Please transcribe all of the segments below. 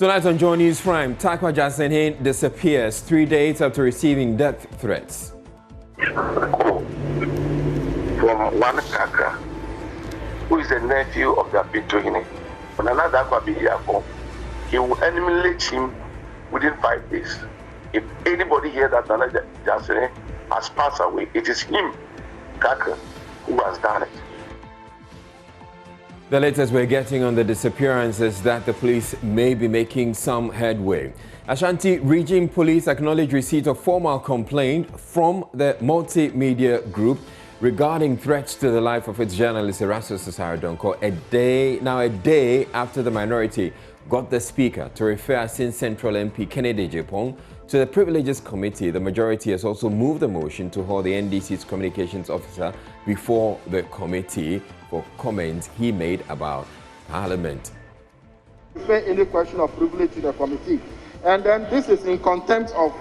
Tonight on Joy News Prime, Takwa Jasenhin disappears 3 days after receiving death threats. From one Kaka, who is the nephew of the Pintohine. When another Akwa, he will eliminate him within 5 days. If anybody here that Nana Jasenhin has passed away, it is him, Kaka, who has done it. The latest we're getting on the disappearance is that the police may be making some headway. Ashanti Region Police acknowledged receipt of formal complaint from the multimedia group regarding threats to the life of its journalist Erastus Donko a day after the minority got the speaker to refer Sin Central MP Kennedy Oppong to the Privileges Committee. The majority has also moved the motion to hold the NDC's communications officer before the committee for comments he made about Parliament. Any question of privilege to the committee, and then this is in contempt of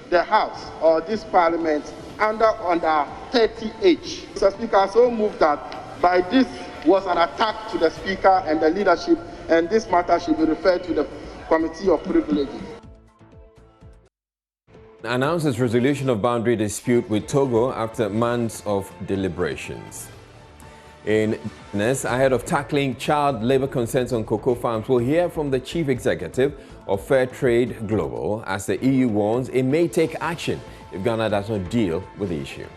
the House or this Parliament under 30H. The Speaker so moved that by this was an attack to the Speaker and the leadership, and this matter should be referred to the Committee of Privileges. Announces resolution of boundary dispute with Togo after months of deliberations. In this, ahead of tackling child labor concerns on cocoa farms, we'll hear from the chief executive of Fair Trade Global as the EU warns it may take action if Ghana does not deal with the issue.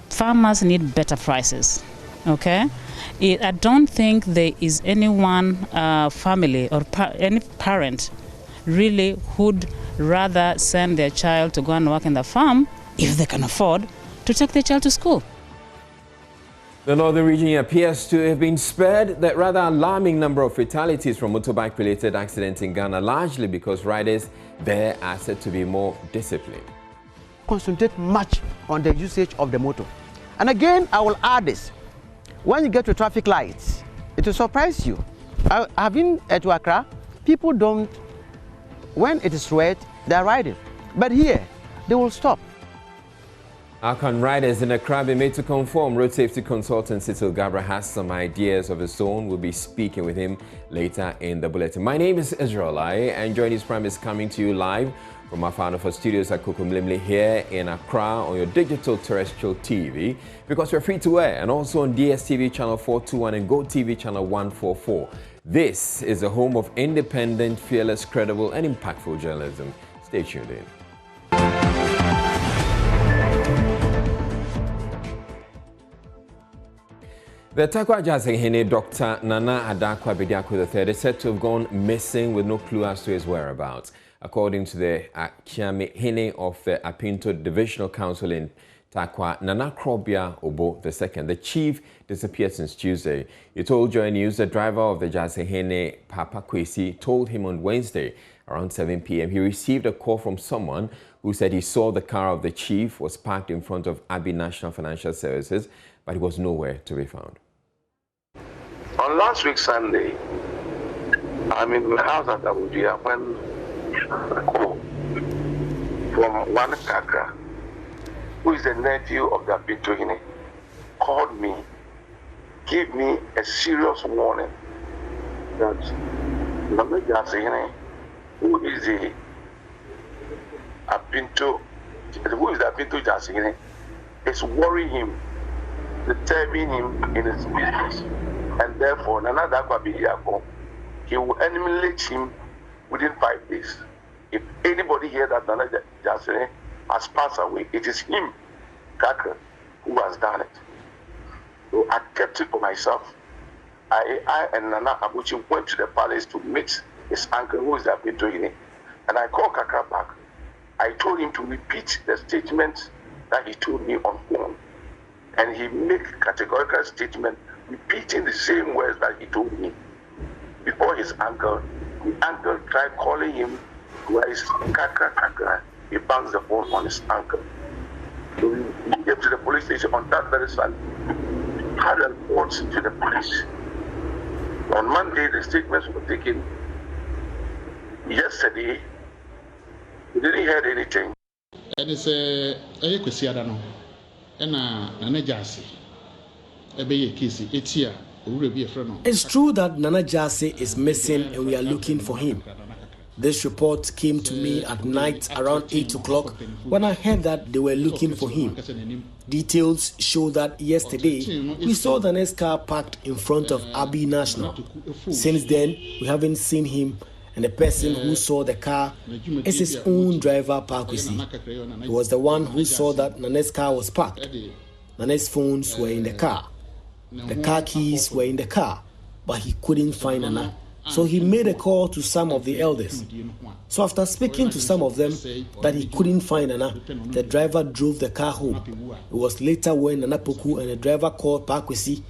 Farmers need better prices, okay? I don't think there is any one family or any parent really who'd rather send their child to go and work in the farm if they can afford to take their child to school. The northern region appears to have been spared the rather alarming number of fatalities from motorbike-related accidents in Ghana, largely because riders there are said to be more disciplined. Concentrate much on the usage of the motor. And again, I will add this. When you get to traffic lights, it will surprise you. I've been at Accra, people don't, when it is red, they're riding. But here, they will stop. How can riders in Accra be made to conform? Road safety consultant Cecil Gabra has some ideas of his own. We'll be speaking with him later in the bulletin. My name is Israel Lai, and Joy News Prime is coming to you live from our Founder for Studios at Kokomlimli here in Accra on your digital terrestrial TV, because we're free to air and also on DSTV channel 421 and GoTV channel 144. This is the home of independent, fearless, credible and impactful journalism. Stay tuned in. The Takwa Jasenhin Dr. Nana Adakwa Bediako III is said to have gone missing with no clue as to his whereabouts. According to the Akiame Hine of the Apinto Divisional Council in Takwa, Nana Krobia Obo II, the chief, disappeared since Tuesday. He told Joy News the driver of the Jasenhin, Papa Kwesi, told him on Wednesday around 7 p.m. he received a call from someone who said he saw the car of the chief was parked in front of Abbey National Financial Services, but he was nowhere to be found. On last week Sunday, I'm in my house at Abuja when a call from one Kaka, who is the nephew of the Pintohine, called me, gave me a serious warning that Nana Jasenhin, who is the Apinto Jasenhin, is worrying him, disturbing him in his business, and therefore Nana Adakwa Bediako, he will eliminate him within 5 days. If anybody here that Nana Jasenhin has passed away, it is him, Kaka, who has done it. So I kept it for myself. I and Nana Abuchi went to the palace to meet his uncle, who is the Pintohine, and I called Kaka back. I told him to repeat the statement that he told me on phone. And he made categorical statement repeating the same words that he told me. Before his uncle, the uncle tried calling him twice, Kaka. He bounced the phone on his uncle. So he came to the police station on that very Sunday, had a report to the police. On Monday, the statements were taken. Yesterday, we didn't hear anything. And it's a Kwesiadano. Nana Jase. It's true that Nana Jase is missing and we are looking for him. This report came to me at night around 8 o'clock when I heard that they were looking for him. Details show that yesterday we saw the next car parked in front of Abbey National. Since then, we haven't seen him, and the person who saw the car is his own driver, Parkwesi. He was the one who saw that Nane's car was parked. Nane's phones were in the car. The car keys were in the car, but he couldn't find Nana. So he made a call to some of the elders. So after speaking to some of them that he couldn't find Nana, the driver drove the car home. It was later when Nana Poku and the driver called Parkwesi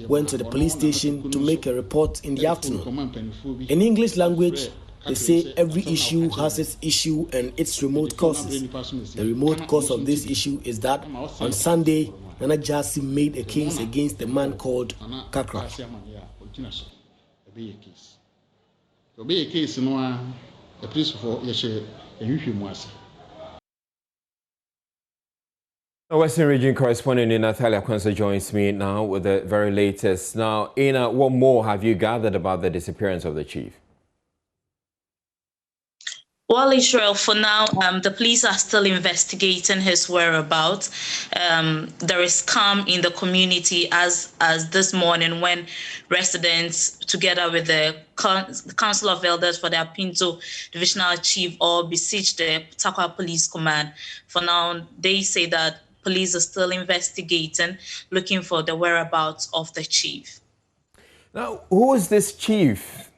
went to the police station to make a report in the afternoon. In English language, they say every issue has its issue and its remote causes. The remote cause of this issue is that on Sunday, Nana Jassy made a case against the man called Kakra. Obey a case no a police for yeshe ehwehwemu. Western Region correspondent Natalia Kwanza joins me now with the very latest. Now, Ina, what more have you gathered about the disappearance of the chief? Well, Israel, for now, the police are still investigating his whereabouts. There is calm in the community as this morning when residents, together with the Council of Elders for the Apinto Divisional Chief, all besieged the Takwa Police Command. For now, they say that police are still investigating, looking for the whereabouts of the chief. Now, who is this chief?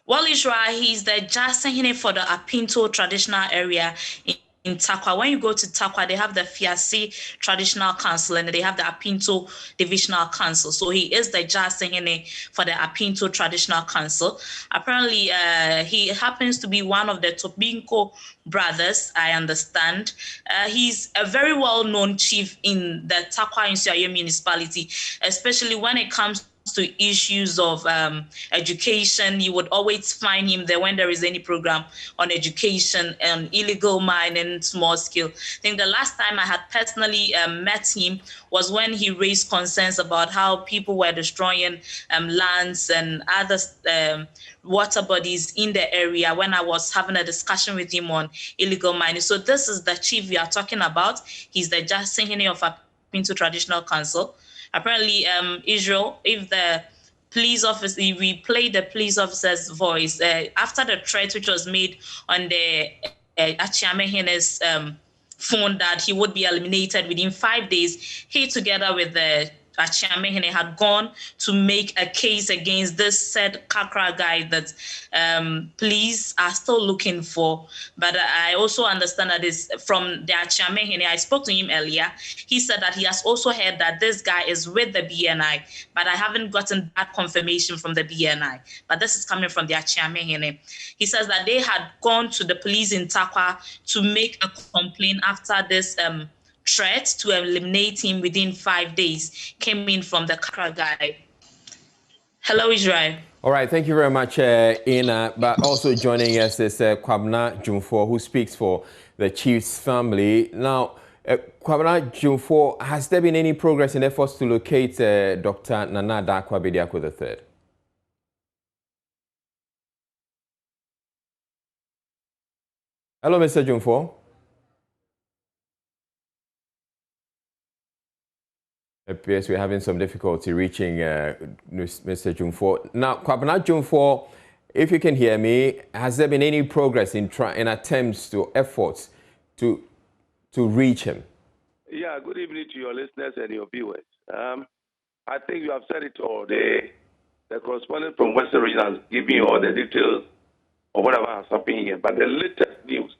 Well, Israel, he's the Jasahine for the Apinto traditional area in Takwa. When you go to Takwa, they have the Fiasi Traditional Council and they have the Apinto Divisional Council. So he is the Jasahine for the Apinto Traditional Council. Apparently, he happens to be one of the Tobinko brothers, I understand. He's a very well-known chief in the Takwa Insuya municipality, especially when it comes to issues of education. You would always find him there when there is any program on education and illegal mining, small scale. I think the last time I had personally met him was when he raised concerns about how people were destroying lands and other water bodies in the area when I was having a discussion with him on illegal mining. So this is the chief we are talking about. He's the Jasahine of Apinto Traditional Council. Apparently, Israel, if the police officer, we played the police officer's voice after the threat which was made on the Achiamehine's phone that he would be eliminated within 5 days, he together with the Achiamehine had gone to make a case against this said Kakra guy that police are still looking for. But I also understand that is from the Achiamehine. I spoke to him earlier. He said that he has also heard that this guy is with the BNI, but I haven't gotten that confirmation from the BNI. But this is coming from the Achiamehine. He says that they had gone to the police in Takwa to make a complaint after this threat to eliminate him within 5 days came in from the Kakra guy. Hello, Israel. All right, thank you very much, Ina. But also joining us is Kwabena Jumfo, who speaks for the chief's family. Now, Kwabena Jumfo, has there been any progress in efforts to locate Dr. Nana Daakwa Bediako III? Hello, Mr. Jumfo. Appears we're having some difficulty reaching Mr. Jumfo. Now, Kwabena Jumfo, if you can hear me, has there been any progress in attempts to efforts to reach him? Yeah, good evening to your listeners and your viewers. I think you have said it all. The correspondent from Western Region has given you all the details of whatever has happened here. But the latest news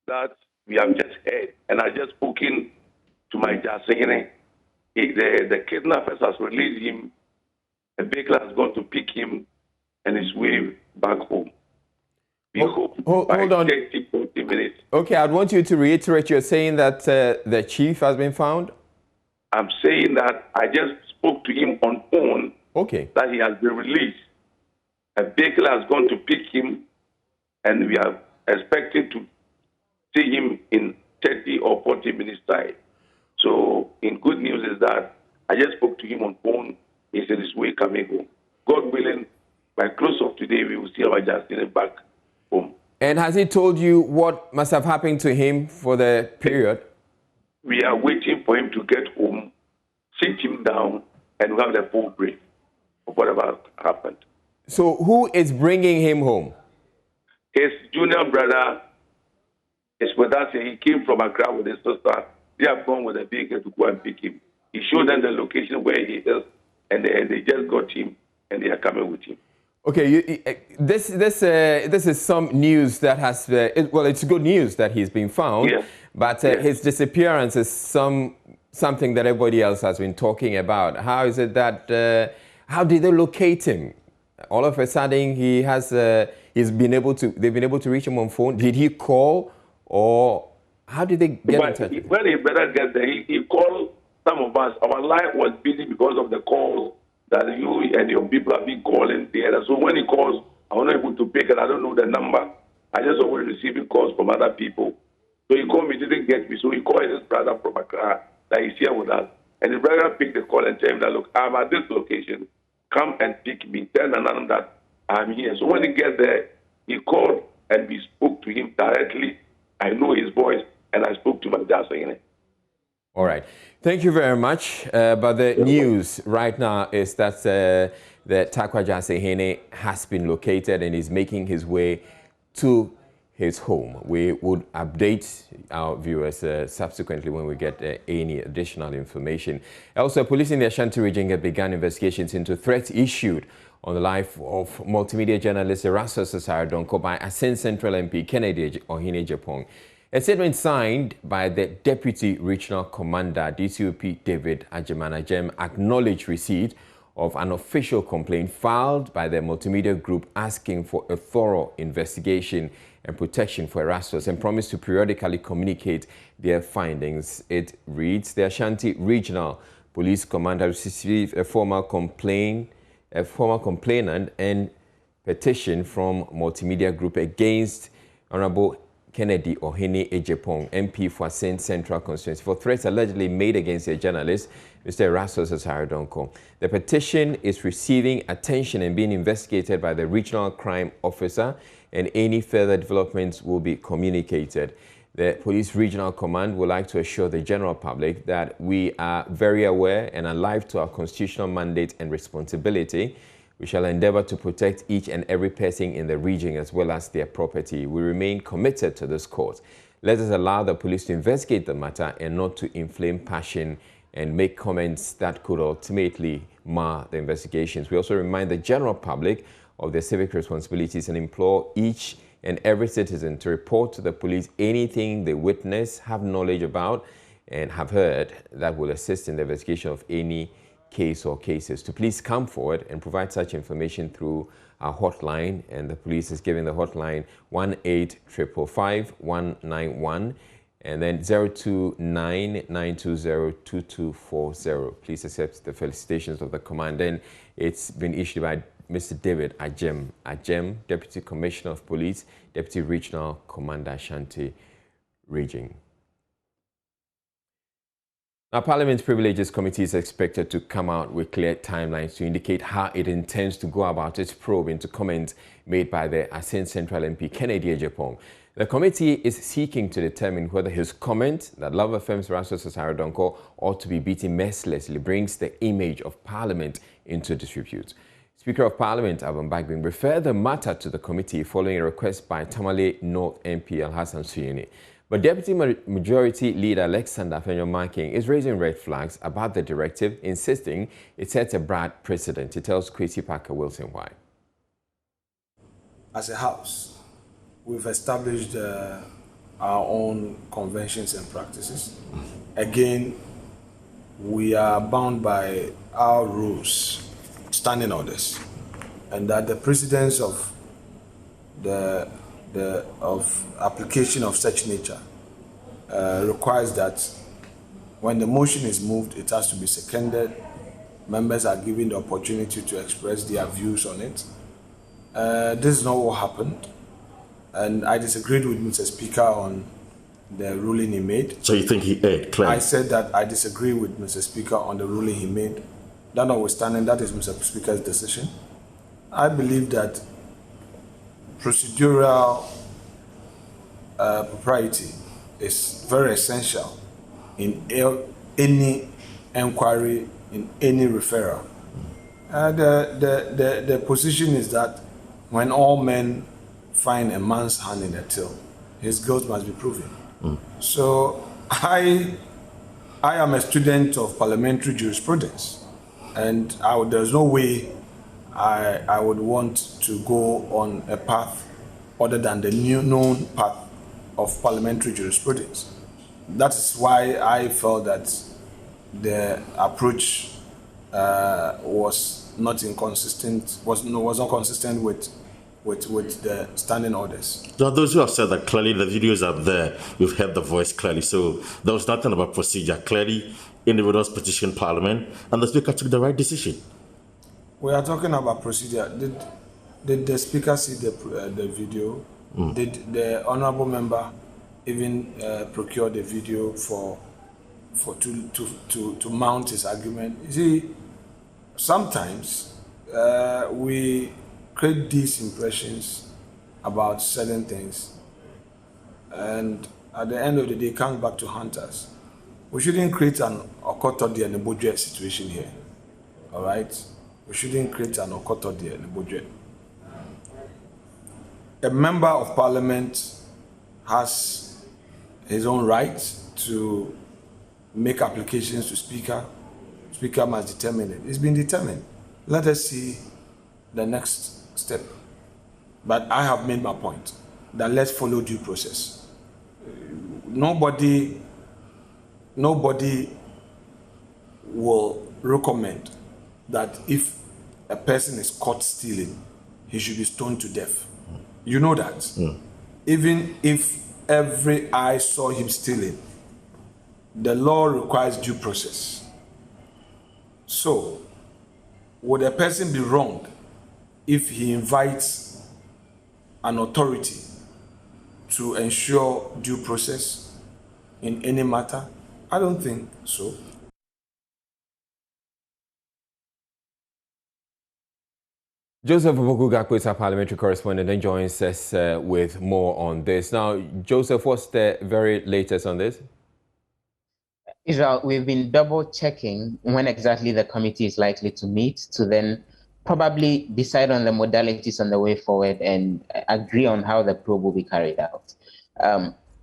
that we have just heard, and I just spoken to my Jasahine, the kidnappers has released him. A vehicle has gone to pick him and his way back home. We hope by hold on. 30, 40 minutes. Okay, I'd want you to reiterate. You're saying that the chief has been found? I'm saying that I just spoke to him on phone. Okay. That he has been released. A vehicle has gone to pick him, and we are expecting to see him in 30 or 40 minutes' time. So, in good news is that I just spoke to him on phone. He's in his way coming home. God willing, by close of today, we will see Takwa Jasin back home. And has he told you what must have happened to him for the period? We are waiting for him to get home, sit him down, and we have the full brief of whatever happened. So who is bringing him home? His junior brother is with us. He came from Accra with his sister. They have gone with a vehicle to go and pick him. He showed them the location where he is, and they just got him, and they are coming with him. Okay, this is some news that has, well, it's good news that he's been found, Yeah. but his disappearance is something that everybody else has been talking about. How is it that, how did they locate him? All of a sudden, they've been able to reach him on phone. Did he call, or how did they get in touch? When he better get there, he called some of us. Our line was busy because of the calls that you and your people have been calling there. So when he calls, I was not able to pick it. I don't know the number. I just always receiving calls from other people. So he called me, didn't get me. So he called his brother from Accra that he's here with us. And his brother picked the call and told him that, look, I'm at this location. Come and pick me. Tell Nanan that I'm here. So when he gets there, he called and we spoke to him directly. I know his voice, and I spoke to my dad saying it. All right. Thank you very much. But the news right now is that the Takwa Jasehene has been located and is making his way to his home. We would update our viewers subsequently when we get any additional information. Also, police in the Ashanti region have begun investigations into threats issued on the life of multimedia journalist Erastus Asare-Donkor by Asen Central MP Kennedy Oppong. A statement signed by the Deputy Regional Commander, DCOP David Agyem, acknowledged receipt of an official complaint filed by the multimedia group asking for a thorough investigation and protection for Erastus and promised to periodically communicate their findings. It reads, the Ashanti Regional Police Commander received a formal complainant and petition from multimedia group against Honorable Kennedy Oppong, MP for Asen Central Constituency, for threats allegedly made against a journalist, Mr. Erastus Asare-Donkor. The petition is receiving attention and being investigated by the Regional Crime Officer, and any further developments will be communicated. The Police Regional Command would like to assure the general public that we are very aware and alive to our constitutional mandate and responsibility. We shall endeavor to protect each and every person in the region as well as their property. We remain committed to this cause. Let us allow the police to investigate the matter and not to inflame passion and make comments that could ultimately mar the investigations. We also remind the general public of their civic responsibilities and implore each and every citizen to report to the police anything they witness, have knowledge about, and have heard that will assist in the investigation of any case or cases. To please come forward and provide such information through our hotline, and the police is giving the hotline 1-855-191 and then 029-920-2240. Please accept the felicitations of the command. And it's been issued by Mr. David Agyem, Deputy Commissioner of Police, Deputy Regional Commander, Ashanti Region. Now, Parliament's Privileges Committee is expected to come out with clear timelines to indicate how it intends to go about its probe into comments made by the Asen Central MP Kennedy Oppong. The committee is seeking to determine whether his comment that Love FM's Erastus Asare-Donkor ought to be beaten mercilessly brings the image of Parliament into disrepute. Speaker of Parliament Alban Bagbin referred the matter to the committee following a request by Tamale North MP Alhassan Suyini. But Deputy Majority Leader Alexander Afenyo-Marking is raising red flags about the directive, insisting it sets a bad precedent. He tells Kwesi Parker Wilson why. As a house, we've established our own conventions and practices. Again, we are bound by our rules, standing orders, and that the precedence of application of such nature requires that when the motion is moved, it has to be seconded. Members are given the opportunity to express their views on it. This is not what happened, and I disagreed with Mr. Speaker on the ruling he made. So you think he erred, clearly? I said that I disagree with Mr. Speaker on the ruling he made. That notwithstanding, that is Mr. Speaker's decision. I believe that procedural propriety is very essential in any inquiry, in any referral. The position is that when all men find a man's hand in a till, his guilt must be proven. So I am a student of parliamentary jurisprudence, and there's no way I would want to go on a path other than the new known path of parliamentary jurisprudence. That is why I felt that the approach was not consistent with the standing orders. Now, those who have said that clearly the videos are there, we've heard the voice clearly, so there was nothing about procedure. Clearly, individuals petitioned Parliament, and the Speaker took the right decision. We are talking about procedure. Did the Speaker see the video? Did the honourable member even procure the video to mount his argument? You see, sometimes we create these impressions about certain things, and at the end of the day, it comes back to haunt us. We shouldn't create an Okotodi and a budget situation here. All right? We shouldn't create an Okotodi and a budget. A member of Parliament has his own right to make applications to Speaker. Speaker must determine it. It's been determined. Let us see the next step. But I have made my point that let's follow due process. Nobody will recommend that if a person is caught stealing, he should be stoned to death. You know that. Even if every eye saw him stealing, the law requires due process. So, would a person be wrong if he invites an authority to ensure due process in any matter? I don't think so. Joseph Oppong is our parliamentary correspondent and joins us with more on this. Now, Joseph, what's the very latest on this? Israel, we've been double checking when exactly the committee is likely to meet to then probably decide on the modalities on the way forward and agree on how the probe will be carried out.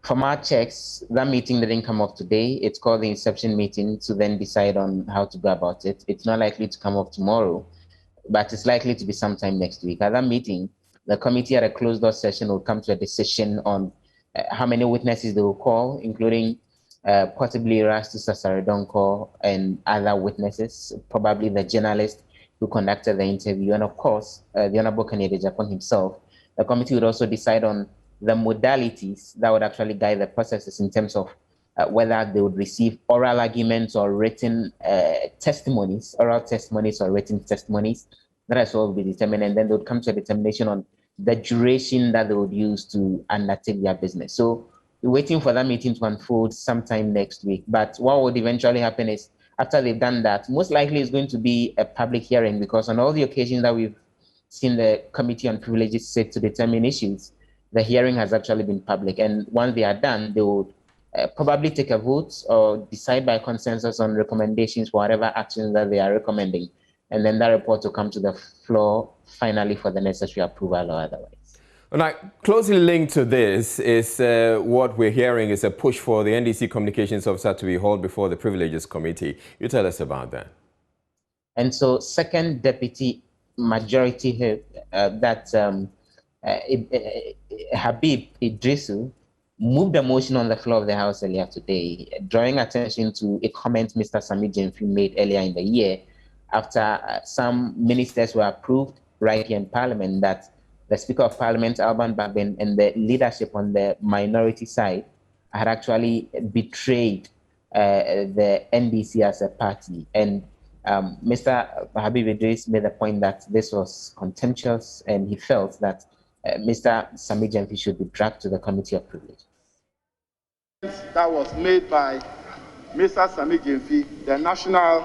From our checks, that meeting didn't come off today. It's called the inception meeting to then decide on how to go about it. It's not likely to come off tomorrow, but it's likely to be sometime next week. At that meeting, the committee at a closed-door session will come to a decision on how many witnesses they will call, including possibly Rastu Sasaredonko and other witnesses, probably the journalist who conducted the interview, and of course, the Honorable Kennedy Japan himself. The committee would also decide on the modalities that would actually guide the processes in terms of whether they would receive oral arguments or written testimonies, oral testimonies or written testimonies. That as well will be determined, and then they would come to a determination on the duration that they would use to undertake their business. So we're waiting for that meeting to unfold sometime next week. But what would eventually happen is, after they've done that, most likely it's going to be a public hearing, because on all the occasions that we've seen the Committee on Privileges sit to determine issues, the hearing has actually been public. And once they are done, they would probably take a vote or decide by consensus on recommendations for whatever actions that they are recommending. And then that report will come to the floor finally for the necessary approval or otherwise. Now, closely linked to this is what we're hearing is a push for the NDC Communications Officer to be hauled before the Privileges Committee. You tell us about that. And so Second Deputy Majority Whip, Habib Idrisu, moved a motion on the floor of the House earlier today, drawing attention to a comment Mr. Sami Jemfi made earlier in the year after some ministers were approved right here in Parliament that the Speaker of Parliament, Alban Bagbin, and the leadership on the minority side had actually betrayed the NDC as a party. And Mr. Habib Idris made the point that this was contemptuous, and he felt that Mr. Sami Jemfi should be dragged to the Committee of Privilege. That was made by Mr. Sami Jemfi, the National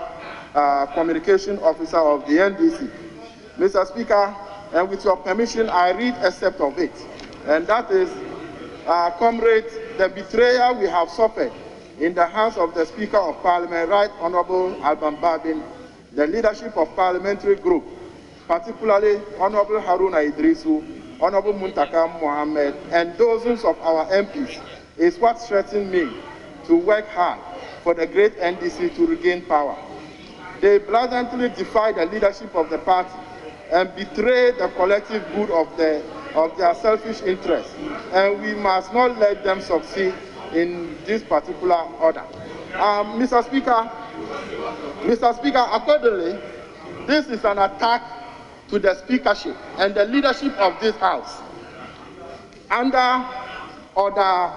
Communication Officer of the NDC. Mr. Speaker, and with your permission, I read a excerpt of it. And that is, comrades, the betrayal we have suffered in the hands of the Speaker of Parliament, Right Honourable Alban Babin, the leadership of parliamentary group, particularly Honourable Haruna Idrisu, Honourable Muntaka Mohammed, and dozens of our MPs, is what threatened me to work hard for the great NDC to regain power. They blatantly defy the leadership of the party and betray the collective good of their selfish interests, and we must not let them succeed in this particular order. Mr. Speaker, accordingly, this is an attack to the speakership and the leadership of this House. Under order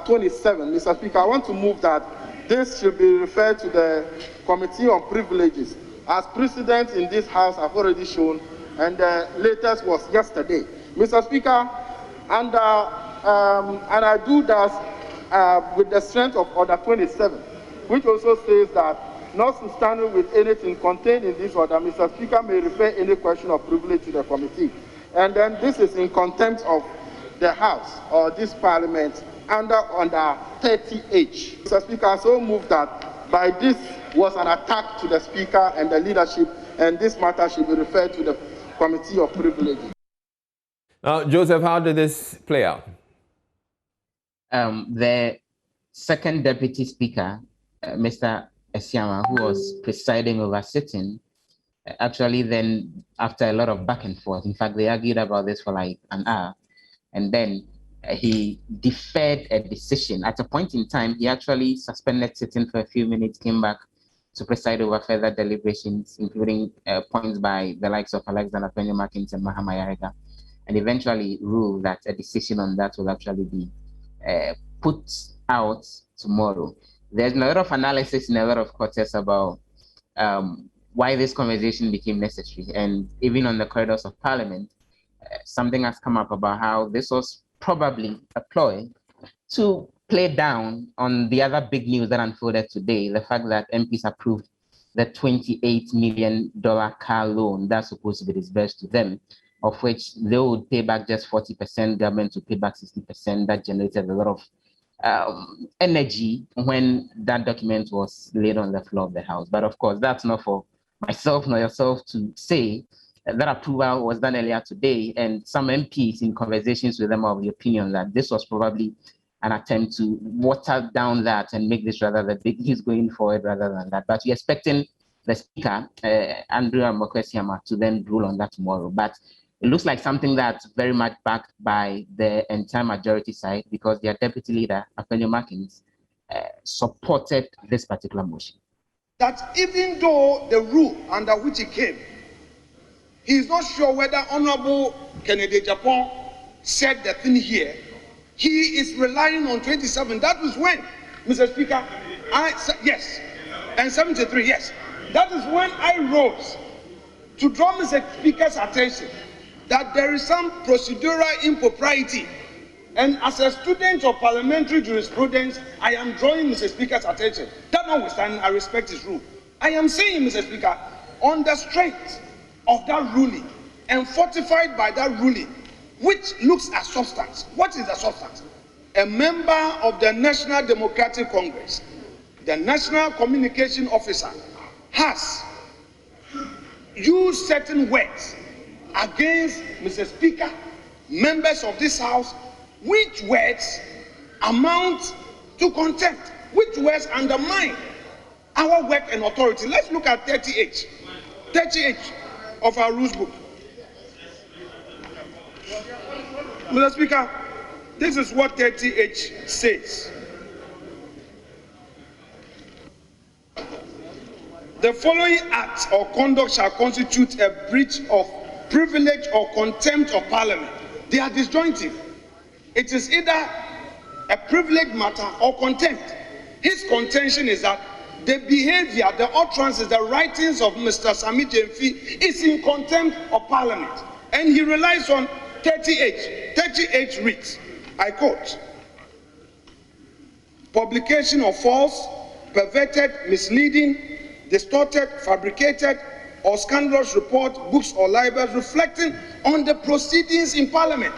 27, Mr. Speaker, I want to move that this should be referred to the Committee on Privileges. As precedent in this House, I've already shown, and the latest was yesterday. Mr. Speaker, and I do that with the strength of Order 27, which also says that, notwithstanding with anything contained in this order, Mr. Speaker may refer any question of privilege to the committee. And then this is in contempt of the House or this Parliament under 30H. Mr. Speaker, I so move that by this was an attack to the Speaker and the leadership, and this matter should be referred to the Committee of Privileges. Now, Joseph, how did this play out? The second Deputy Speaker, Mr. Esiama, who was presiding over sitting, actually then, after a lot of back and forth, in fact, they argued about this for like an hour, and then he deferred a decision. At a point in time, he actually suspended sitting for a few minutes, came back to preside over further deliberations, including points by the likes of Alexander Penny-Markins and Mahama Yarega, and eventually ruled that a decision on that will actually be put out tomorrow. There's a lot of analysis in a lot of quarters about why this conversation became necessary, and even on the corridors of Parliament, something has come up about how this was probably a ploy to play down on the other big news that unfolded today, the fact that MPs approved the $28 million car loan that's supposed to be disbursed to them, of which they would pay back just 40%, government would pay back 60%. That generated a lot of energy when that document was laid on the floor of the House. But of course, that's not for myself nor yourself to say. That approval was done earlier today, and some MPs in conversations with them are of the opinion that this was probably an attempt to water down that and make this rather the big news going forward rather than that. But we're expecting the Speaker, Andrew Mokwesiama, to then rule on that tomorrow. But it looks like something that's very much backed by the entire majority side, because their deputy leader, Penny-Markins, supported this particular motion. That even though the rule under which it came, he is not sure whether Honorable Kennedy Japan said the thing here. He is relying on 27. That was when, Mr. Speaker, yes, and 73, yes. That is when I rose to draw Mr. Speaker's attention that there is some procedural impropriety. And as a student of parliamentary jurisprudence, I am drawing Mr. Speaker's attention. That notwithstanding, I respect his rule. I am saying, Mr. Speaker, on the strength of that ruling and fortified by that ruling, which looks at substance. What is the substance? A member of the National Democratic Congress, the National Communication Officer, has used certain words against Mr. Speaker, members of this House, which words amount to contempt, which words undermine our work and authority. Let's look at 30H of our rules book. Mr. Speaker, this is what 30H says. The following acts or conduct shall constitute a breach of privilege or contempt of Parliament. They are disjointive. It is either a privilege matter or contempt. His contention is that the behavior, the utterances, the writings of Mr. Sami Jemfi is in contempt of Parliament. And he relies on 30H. 30H reads, I quote, publication of false, perverted, misleading, distorted, fabricated, or scandalous report, books or libels reflecting on the proceedings in Parliament.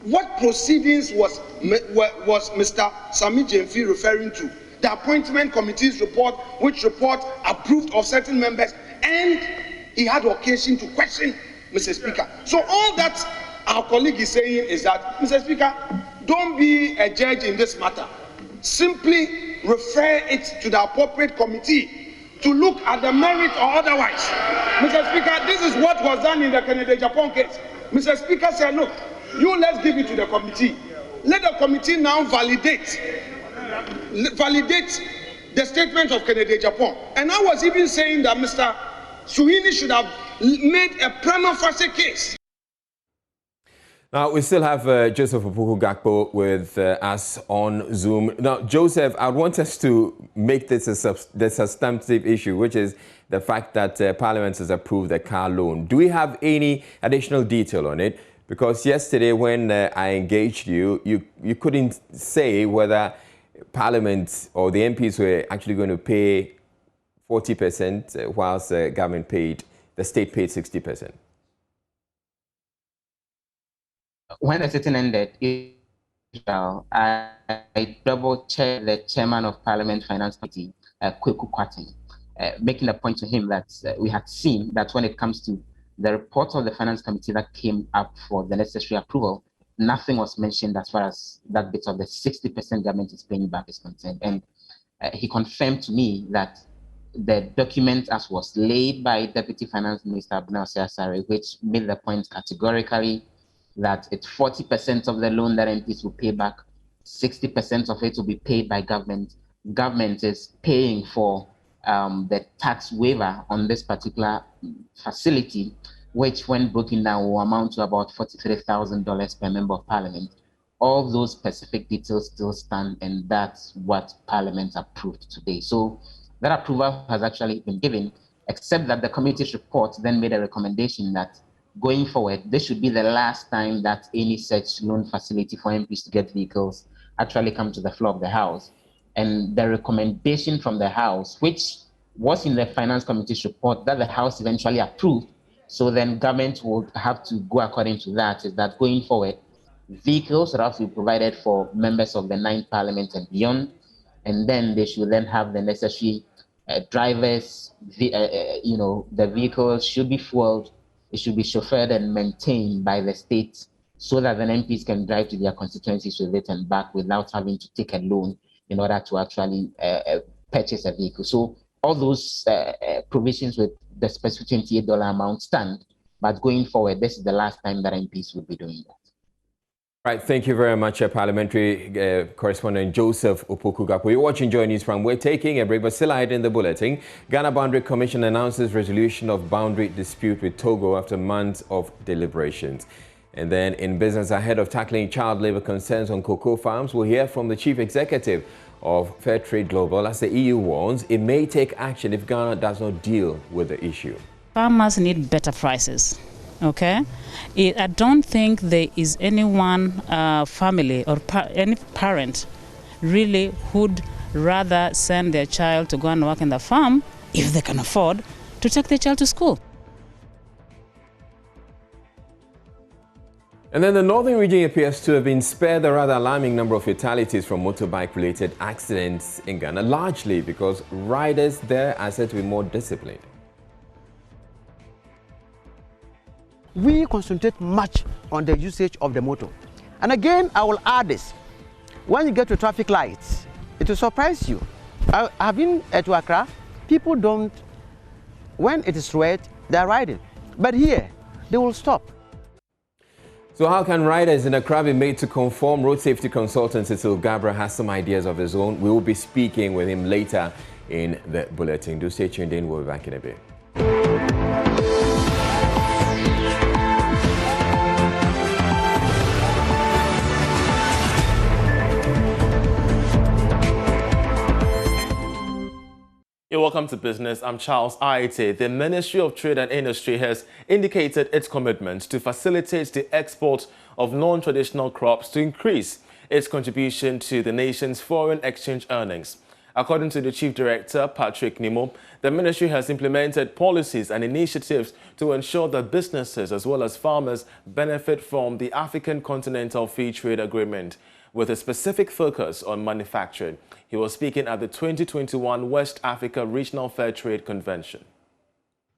What proceedings was Mr. Sami Jemfi referring to? The appointment committee's report, which report approved of certain members, and he had occasion to question Mr. Speaker. So all that our colleague is saying is that, Mr. Speaker, don't be a judge in this matter. Simply refer it to the appropriate committee to look at the merit or otherwise. Mr. Speaker, this is what was done in the Kennedy Japan case. Mr. Speaker said, look, let's give it to the committee. Let the committee now validate the statement of Kennedy Japan. And I was even saying that Mr. Suhini should have made a prima facie case. Now, we still have Joseph Oppong with us on Zoom. Now, Joseph, I want us to make this a substantive issue, which is the fact that Parliament has approved the car loan. Do we have any additional detail on it? Because yesterday when I engaged you couldn't say whether Parliament or the MPs were actually going to pay 40% whilst the state paid 60%. When the sitting ended, I double-checked the chairman of Parliament Finance Committee, Kweku Kwating, making a point to him that we had seen that when it comes to the report of the Finance Committee that came up for the necessary approval, nothing was mentioned as far as that bit of the 60% government is paying back is concerned. And he confirmed to me that the document as was laid by Deputy Finance Minister Abuna Osei-Asare, which made the point categorically that it's 40% of the loan that MPs will pay back, 60% of it will be paid by government. Government is paying for the tax waiver on this particular facility, which when broken down will amount to about $43,000 per member of Parliament. All those specific details still stand, and that's what Parliament approved today. So that approval has actually been given, except that the committee's report then made a recommendation that going forward, this should be the last time that any such loan facility for MPs to get vehicles actually come to the floor of the House. And the recommendation from the House, which was in the Finance Committee's report that the House eventually approved, so then government will have to go according to that, is that going forward, vehicles would have to be provided for members of the 9th Parliament and beyond, and then they should then have the necessary drivers, the vehicles should be fueled, it should be chauffeured and maintained by the state so that the MPs can drive to their constituencies with it and back without having to take a loan in order to actually purchase a vehicle. So all those provisions with the specific $28 amount stand, but going forward, this is the last time that MPs will be doing that. Right, thank you very much, Parliamentary Correspondent Joseph Oppong. You're watching Joy News from. We're taking a break, but still ahead in the bulletin. Ghana Boundary Commission announces resolution of boundary dispute with Togo after months of deliberations. And then in business, ahead of tackling child labor concerns on cocoa farms, we'll hear from the Chief Executive of Fair Trade Global as the EU warns it may take action if Ghana does not deal with the issue. Farmers need better prices. Okay, I don't think there is anyone family or any parent really who'd rather send their child to go and work in the farm if they can afford to take their child to school. And then the northern region appears to have been spared the rather alarming number of fatalities from motorbike-related accidents in Ghana, largely because riders there are said to be more disciplined. We concentrate much on the usage of the motor. And again, I will add this. When you get to traffic lights, it will surprise you. I've been to Accra, people don't, when it is red, they're riding. But here, they will stop. So how can riders in Accra be made to conform? Road safety consultant Cecil Gabra has some ideas of his own. We will be speaking with him later in the bulletin. Do stay tuned in, we'll be back in a bit. Welcome to Business. I'm Charles Aite. The Ministry of Trade and Industry has indicated its commitment to facilitate the export of non-traditional crops to increase its contribution to the nation's foreign exchange earnings. According to the Chief Director, Patrick Nimo, the ministry has implemented policies and initiatives to ensure that businesses as well as farmers benefit from the African Continental Free Trade Agreement, with a specific focus on manufacturing. He was speaking at the 2021 West Africa Regional Fair Trade Convention.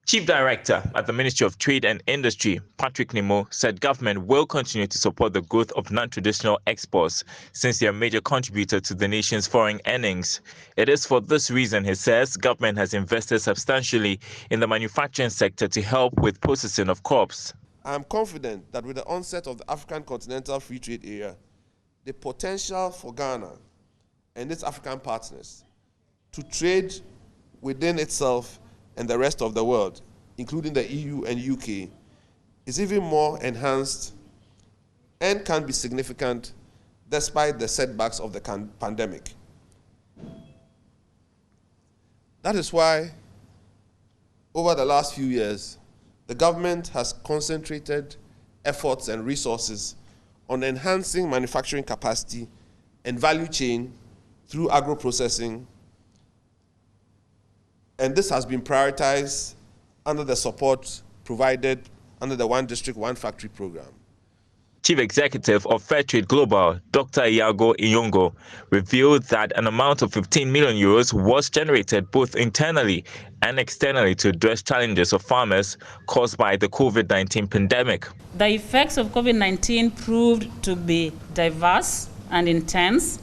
Chief Director at the Ministry of Trade and Industry, Patrick Nimo, said government will continue to support the growth of non-traditional exports since they are a major contributor to the nation's foreign earnings. It is for this reason, he says, government has invested substantially in the manufacturing sector to help with processing of crops. I am confident that with the onset of the African Continental Free Trade Area, the potential for Ghana and its African partners to trade within itself and the rest of the world, including the EU and UK, is even more enhanced and can be significant despite the setbacks of the pandemic. That is why, over the last few years, the government has concentrated efforts and resources on enhancing manufacturing capacity and value chain through agro-processing, and this has been prioritized under the support provided under the One District, One Factory program. Chief Executive of Fairtrade Global, Dr. Iago Inyongo, revealed that an amount of 15 million euros was generated both internally and externally to address challenges of farmers caused by the COVID-19 pandemic. The effects of COVID-19 proved to be diverse and intense,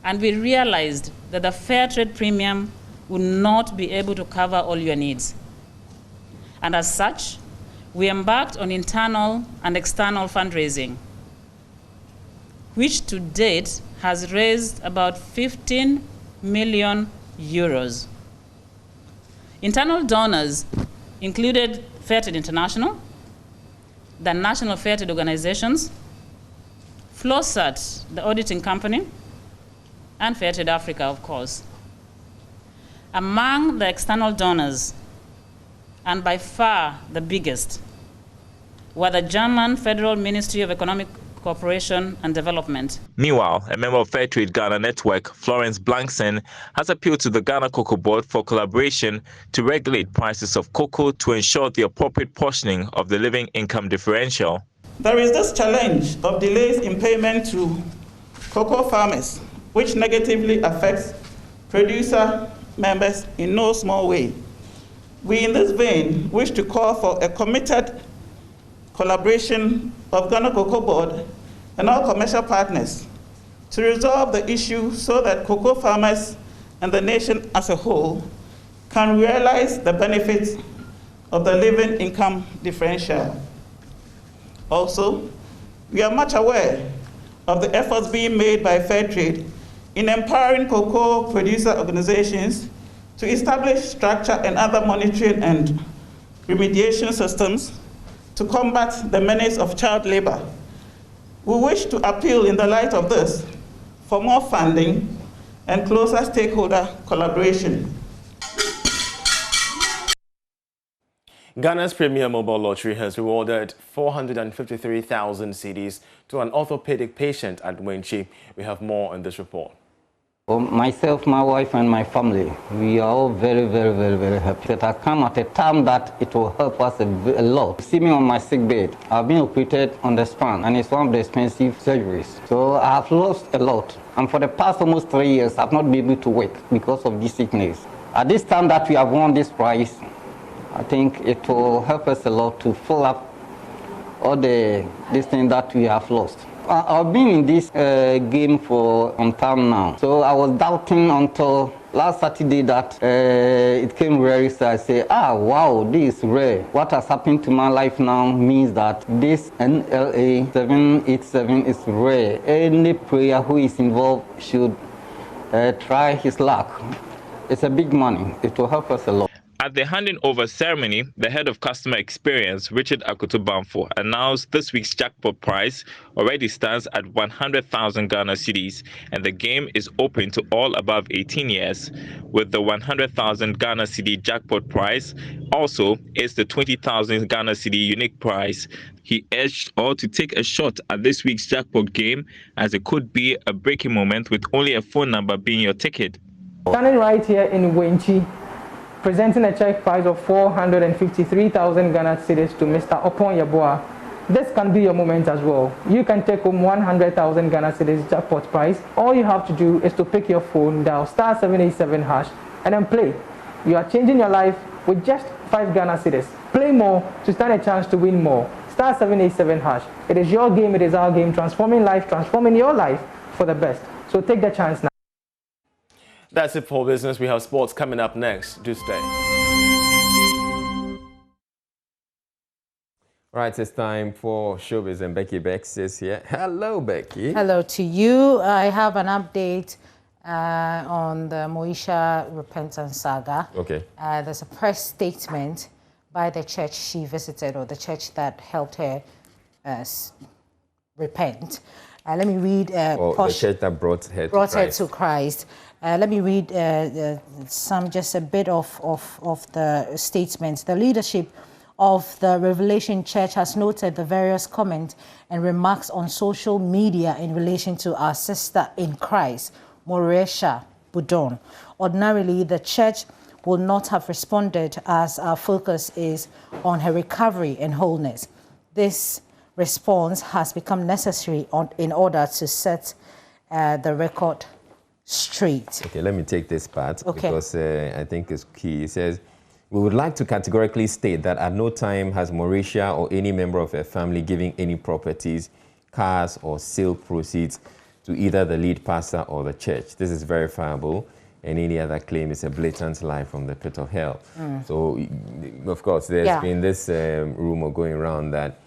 and we realized that the fair trade premium would not be able to cover all your needs. And as such, we embarked on internal and external fundraising, which to date has raised about 15 million euros. Internal donors included Fairtrade International, the National Fairtrade Organizations, Flowsat, the auditing company, and Fairtrade Africa, of course. Among the external donors, and by far the biggest, were the German Federal Ministry of Economic Cooperation and Development. Meanwhile, a member of Fairtrade Ghana Network, Florence Blankson, has appealed to the Ghana Cocoa Board for collaboration to regulate prices of cocoa to ensure the appropriate portioning of the living income differential. There is this challenge of delays in payment to cocoa farmers, which negatively affects producer members in no small way. We, in this vein, wish to call for a committed collaboration of Ghana Cocoa Board and all commercial partners to resolve the issue so that cocoa farmers and the nation as a whole can realize the benefits of the living income differential. Also, we are much aware of the efforts being made by Fairtrade in empowering cocoa producer organizations to establish structure and other monitoring and remediation systems to combat the menace of child labor. We wish to appeal in the light of this for more funding and closer stakeholder collaboration. Ghana's Premier Mobile Lottery has rewarded 453,000 cedis to an orthopedic patient at Wenchi. We have more in this report. For myself, my wife, and my family, we are all very, very, very, very happy. It has come at a time that it will help us a lot. See me on my sick bed. I've been operated on the spine, and it's one of the expensive surgeries. So I have lost a lot. And for the past almost 3 years, I've not been able to work because of this sickness. At this time that we have won this prize, I think it will help us a lot to fill up all this thing that we have lost. I've been in this game for some time now, so I was doubting until last Saturday that it came rare. So I say, wow, this is rare. What has happened to my life now means that this NLA 787 is rare. Any player who is involved should try his luck. It's a big money. It will help us a lot. At the handing over ceremony, the head of customer experience, Richard Akoto Bamfo, announced this week's jackpot prize already stands at 100,000 Ghana cedis, and the game is open to all above 18 years. With the 100,000 Ghana cedi jackpot prize, also is the 20,000 Ghana cedi unique prize. He urged all to take a shot at this week's jackpot game, as it could be a breaking moment with only a phone number being your ticket. Standing right here in Wenchi, presenting a check price of 453,000 Ghana cedis to Mr. Oppong Yeboah. This can be your moment as well. You can take home 100,000 Ghana cedis jackpot prize. All you have to do is to pick your phone, dial *787#, and then play. You are changing your life with just 5 Ghana cedis. Play more to stand a chance to win more. *787#. It is your game, it is our game, transforming life, transforming your life for the best. So take the chance now. That's it for business. We have sports coming up next. Do stay. Right, it's time for showbiz, and Becky Bex is here. Hello, Becky. Hello to you. I have an update on the Moesha repentance saga. Okay. There's a press statement by the church she visited, or the church that helped her repent. Let me read. The church that brought her to Christ. Let me read just a bit of the statements. The leadership of the Revelation Church has noted the various comments and remarks on social media in relation to our sister in Christ, Moesha Budon. Ordinarily, the church will not have responded, as our focus is on her recovery and wholeness. This response has become necessary in order to set the record straight. Okay, let me take this part because I think it's key. It says, we would like to categorically state that at no time has Moesha or any member of her family given any properties, cars, or sale proceeds to either the lead pastor or the church. This is verifiable, and any other claim is a blatant lie from the pit of hell. So, of course, there's been this rumor going around that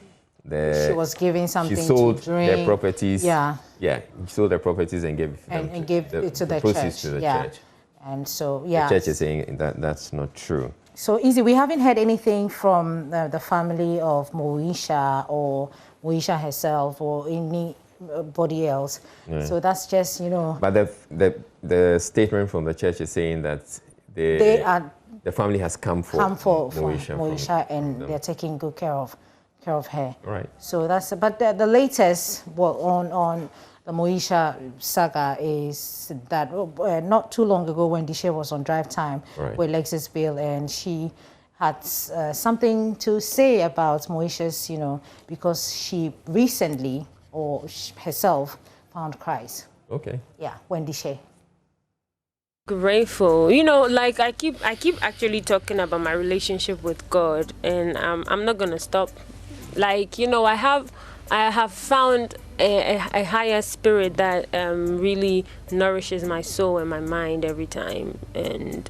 she was giving something she sold to drink. their properties. Yeah, she sold their properties and gave it to the proceeds church. to the church. And so, the church is saying that that's not true. So, Easy, we haven't heard anything from the family of Moesha or Moesha herself or anybody else. Yeah. So that's just, But the statement from the church is saying that the family has come for Moesha and they're taking good care of her. Right. So that's, but the latest on the Moesha saga is that not too long ago when Dishe was on Drive Time with Lexisville, and she had something to say about Moesha's, because she recently herself found Christ. Okay. Yeah, when Dishe. Grateful, like I keep actually talking about my relationship with God, and I'm not gonna stop. Like, I have found a higher spirit that really nourishes my soul and my mind every time. And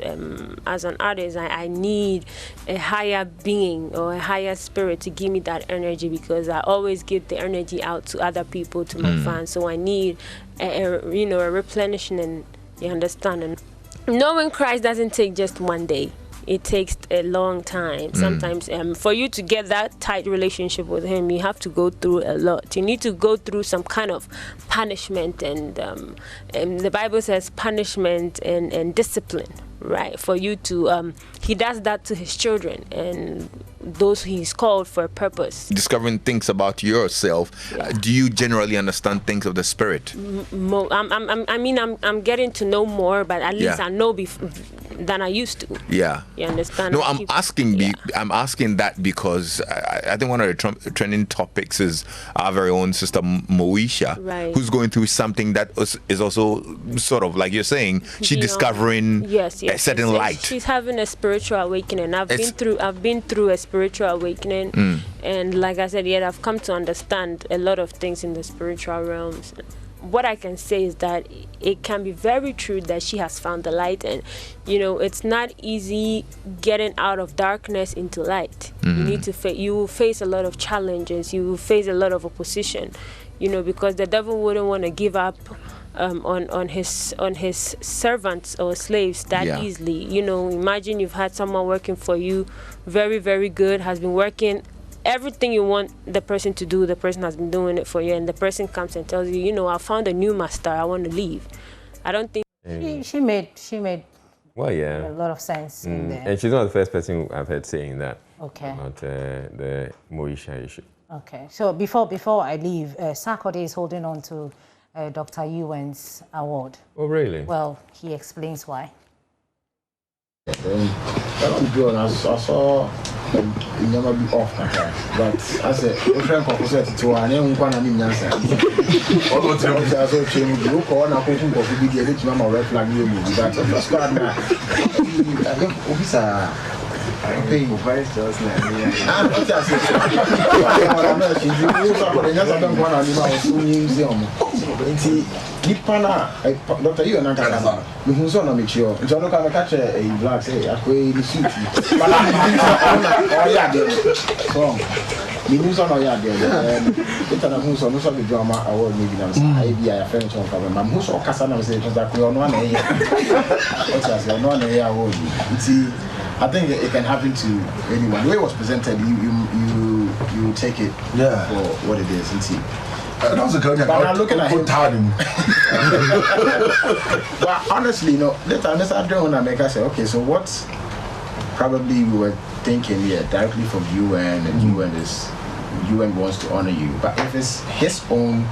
as an artist, I need a higher being or a higher spirit to give me that energy, because I always give the energy out to other people, to my fans. So I need a replenishment. You understand? And knowing Christ doesn't take just one day. It takes a long time. Sometimes for you to get that tight relationship with him, you have to go through a lot. You need to go through some kind of punishment, and the Bible says punishment and discipline, right? For you to, he does that to his children and those he's called for a purpose. Discovering things about yourself, do you generally understand things of the spirit? I'm getting to know more, but at least I know than I used to. Yeah. You understand? No, I'm asking that because I think one of the trending topics is our very own sister Moesha, who's going through something that is also sort of like you're saying, she's discovering a certain light. She's having a spiritual awakening. I've been through a spiritual awakening, and like I said, I've come to understand a lot of things in the spiritual realms. What I can say is that it can be very true that she has found the light, and it's not easy getting out of darkness into light. You need to you will face a lot of challenges, you will face a lot of opposition, because the devil wouldn't want to give up on his servants or slaves that easily. Imagine you've had someone working for you, very, very good, has been working everything you want the person to do, the person has been doing it for you, and the person comes and tells you, I found a new master, I want to leave. I don't think she made a lot of sense in there. And she's not the first person I've heard saying that about the Moesha issue. Okay, so before I leave, Sarkodie is holding on to Dr. Ewan's award. Oh, really? Well, he explains why. I saw never be off, but I said, different composite to an young one and in answer. Also, change you call and I'm could be the original red flag you movie. That's a squad now. I think Obisa. I'm paying for price just now. I'm not just Nipana, Dr. You and Nakasa, who's on a mature. So look at catch a black say, I quay the suit. But I'm so the news on our yard there. It's an who's on the drama award maybe now. I French on cover. I'm who's or Cassana says that we on 1 a year. What's that? 1 a year award. See, I think it can happen to anyone. The way it was presented, you take it for what it is and see. But I'm looking at him. But honestly, you know, the time I don't want to make us say, okay, so what probably we were thinking here directly from UN, and UN wants to honor you. But if it's his own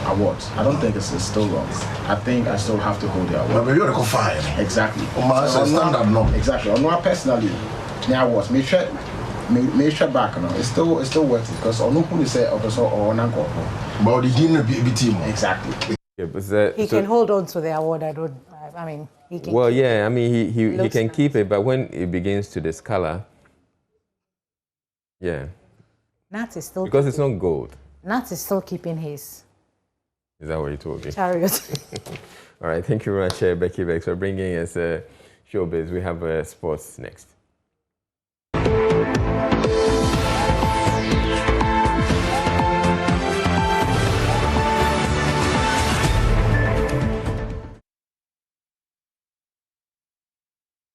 award, I don't think it's still wrong. I think I still have to hold the award. But you're fine. Exactly. Exactly. On one personally, the awards, make sure back, you know, it's still worth it because on who say also or uncle. But the dinner be team. Exactly. Yeah, but he can hold on to the award. I mean, he can. Well, yeah, I mean, he can keep it, but when it begins to discolor, yeah. Nat is still because it's not gold. Nat is still keeping his. Is that what you told me? Chariot. All right, thank you very much, Becky Bex, for bringing us showbiz. We have sports next.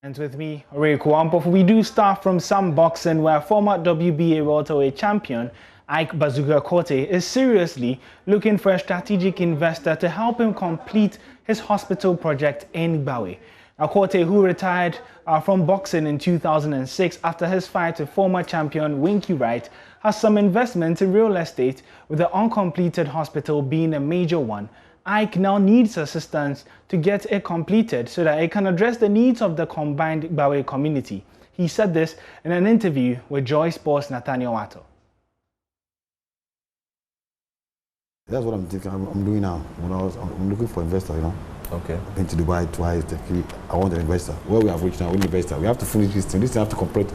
And with me, Ray Kwampof, we do start from some boxing where former WBA welterweight champion Ike Bazooka Korte is seriously looking for a strategic investor to help him complete his hospital project in Gbawe. Now, Korte, who retired from boxing in 2006 after his fight with former champion Winky Wright, has some investment in real estate, with the uncompleted hospital being a major one. Ike now needs assistance to get it completed so that it can address the needs of the combined Gbawe community. He said this in an interview with Joy Sports' Nathaniel Watto. That's what I'm thinking. I'm doing now. I'm looking for investor, you know. Okay. I've been to Dubai twice. I want an investor. Where we have reached now, we need an investor. We have to finish this thing. This thing have to complete.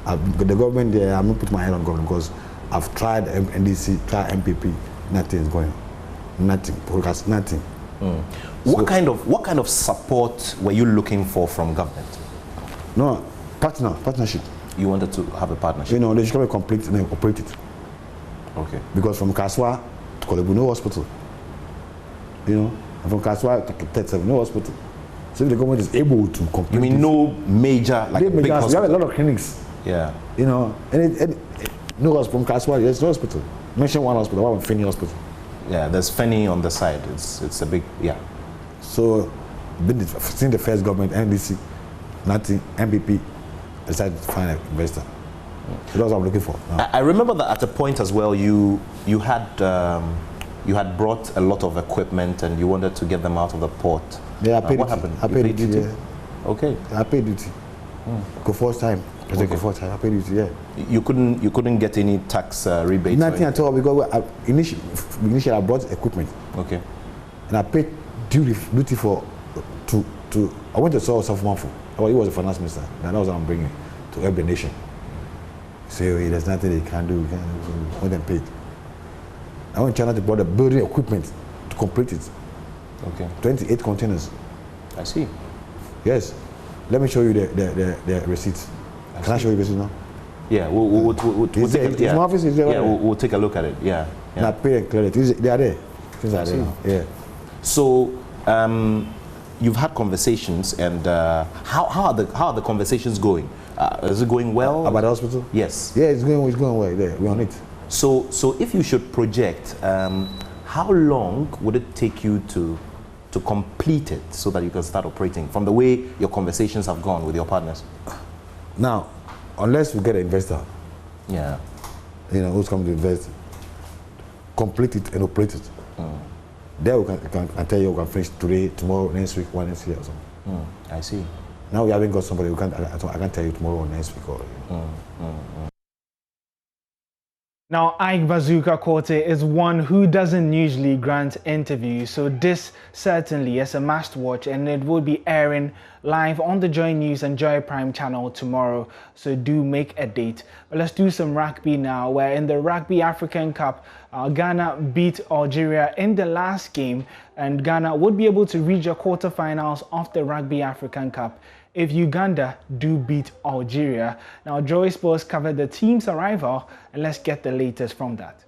The government there, I'm not putting my head on government because I've tried NDC, tried MPP, nothing is going. Nothing. Because nothing. What kind of support were you looking for from government? No, partnership. You wanted to have a partnership. You know, they should come and complete and operate it. Okay. Because from Kaswa to Kolebu, no hospital. You know, and from Kaswa to Tetsev, no hospital. So if the government is able to complete. You mean no major, like big hospital? We have a lot of clinics. Yeah. You know, and no hospital from Kaswa, there's no hospital. Mention one hospital, one Feni hospital. Yeah, there's Feni on the side. It's a big, yeah. So, since the first government, NDC, nothing, MPP, decided to find an investor. So that's what I'm looking for. No. I remember that at a point as well, you had brought a lot of equipment and you wanted to get them out of the port. Yeah, I paid what duty. happened? I paid duty. Yeah. Okay. I paid duty. Go first time. Okay. Go first time. I paid duty. Yeah. You couldn't get any tax rebates. Nothing at all because initially I brought equipment. Okay. And I paid duty for to I went to saw someone for. He was a finance minister. And that was what I'm bringing to help the nation. Say, so, there's nothing they can do. So want them paid. I went to China to buy the building equipment to complete it. Okay. 28 containers. I see. Yes. Let me show you the receipts. Can I show you the receipts now? Yeah, we'll take a look. Yeah, we'll take a look at it. Yeah. And I pay and clear it. They are there. Things are there now. Yeah. So, you've had conversations, and how are the conversations going? Is it going well? About the hospital? Yes. Yeah, it's going well. Yeah, we're on it. So if you should project, how long would it take you to complete it so that you can start operating from the way your conversations have gone with your partners? Now, unless we get an investor, yeah, you know, who's coming to invest, complete it and operate it. There we can tell you we can finish today, tomorrow, next week, one next year or something. I see. Now we haven't got somebody I can't tell you tomorrow or next week or. Now, Ike Bazooka Korte is one who doesn't usually grant interviews, so this certainly is a must-watch, and it will be airing live on the Joy News and Joy Prime channel tomorrow, so do make a date. But let's do some rugby now, where in the Rugby African Cup, Ghana beat Algeria in the last game, and Ghana would be able to reach the quarterfinals of the Rugby African Cup if Uganda do beat Algeria. Now, Joy Sports covered the team's arrival, and let's get the latest from that.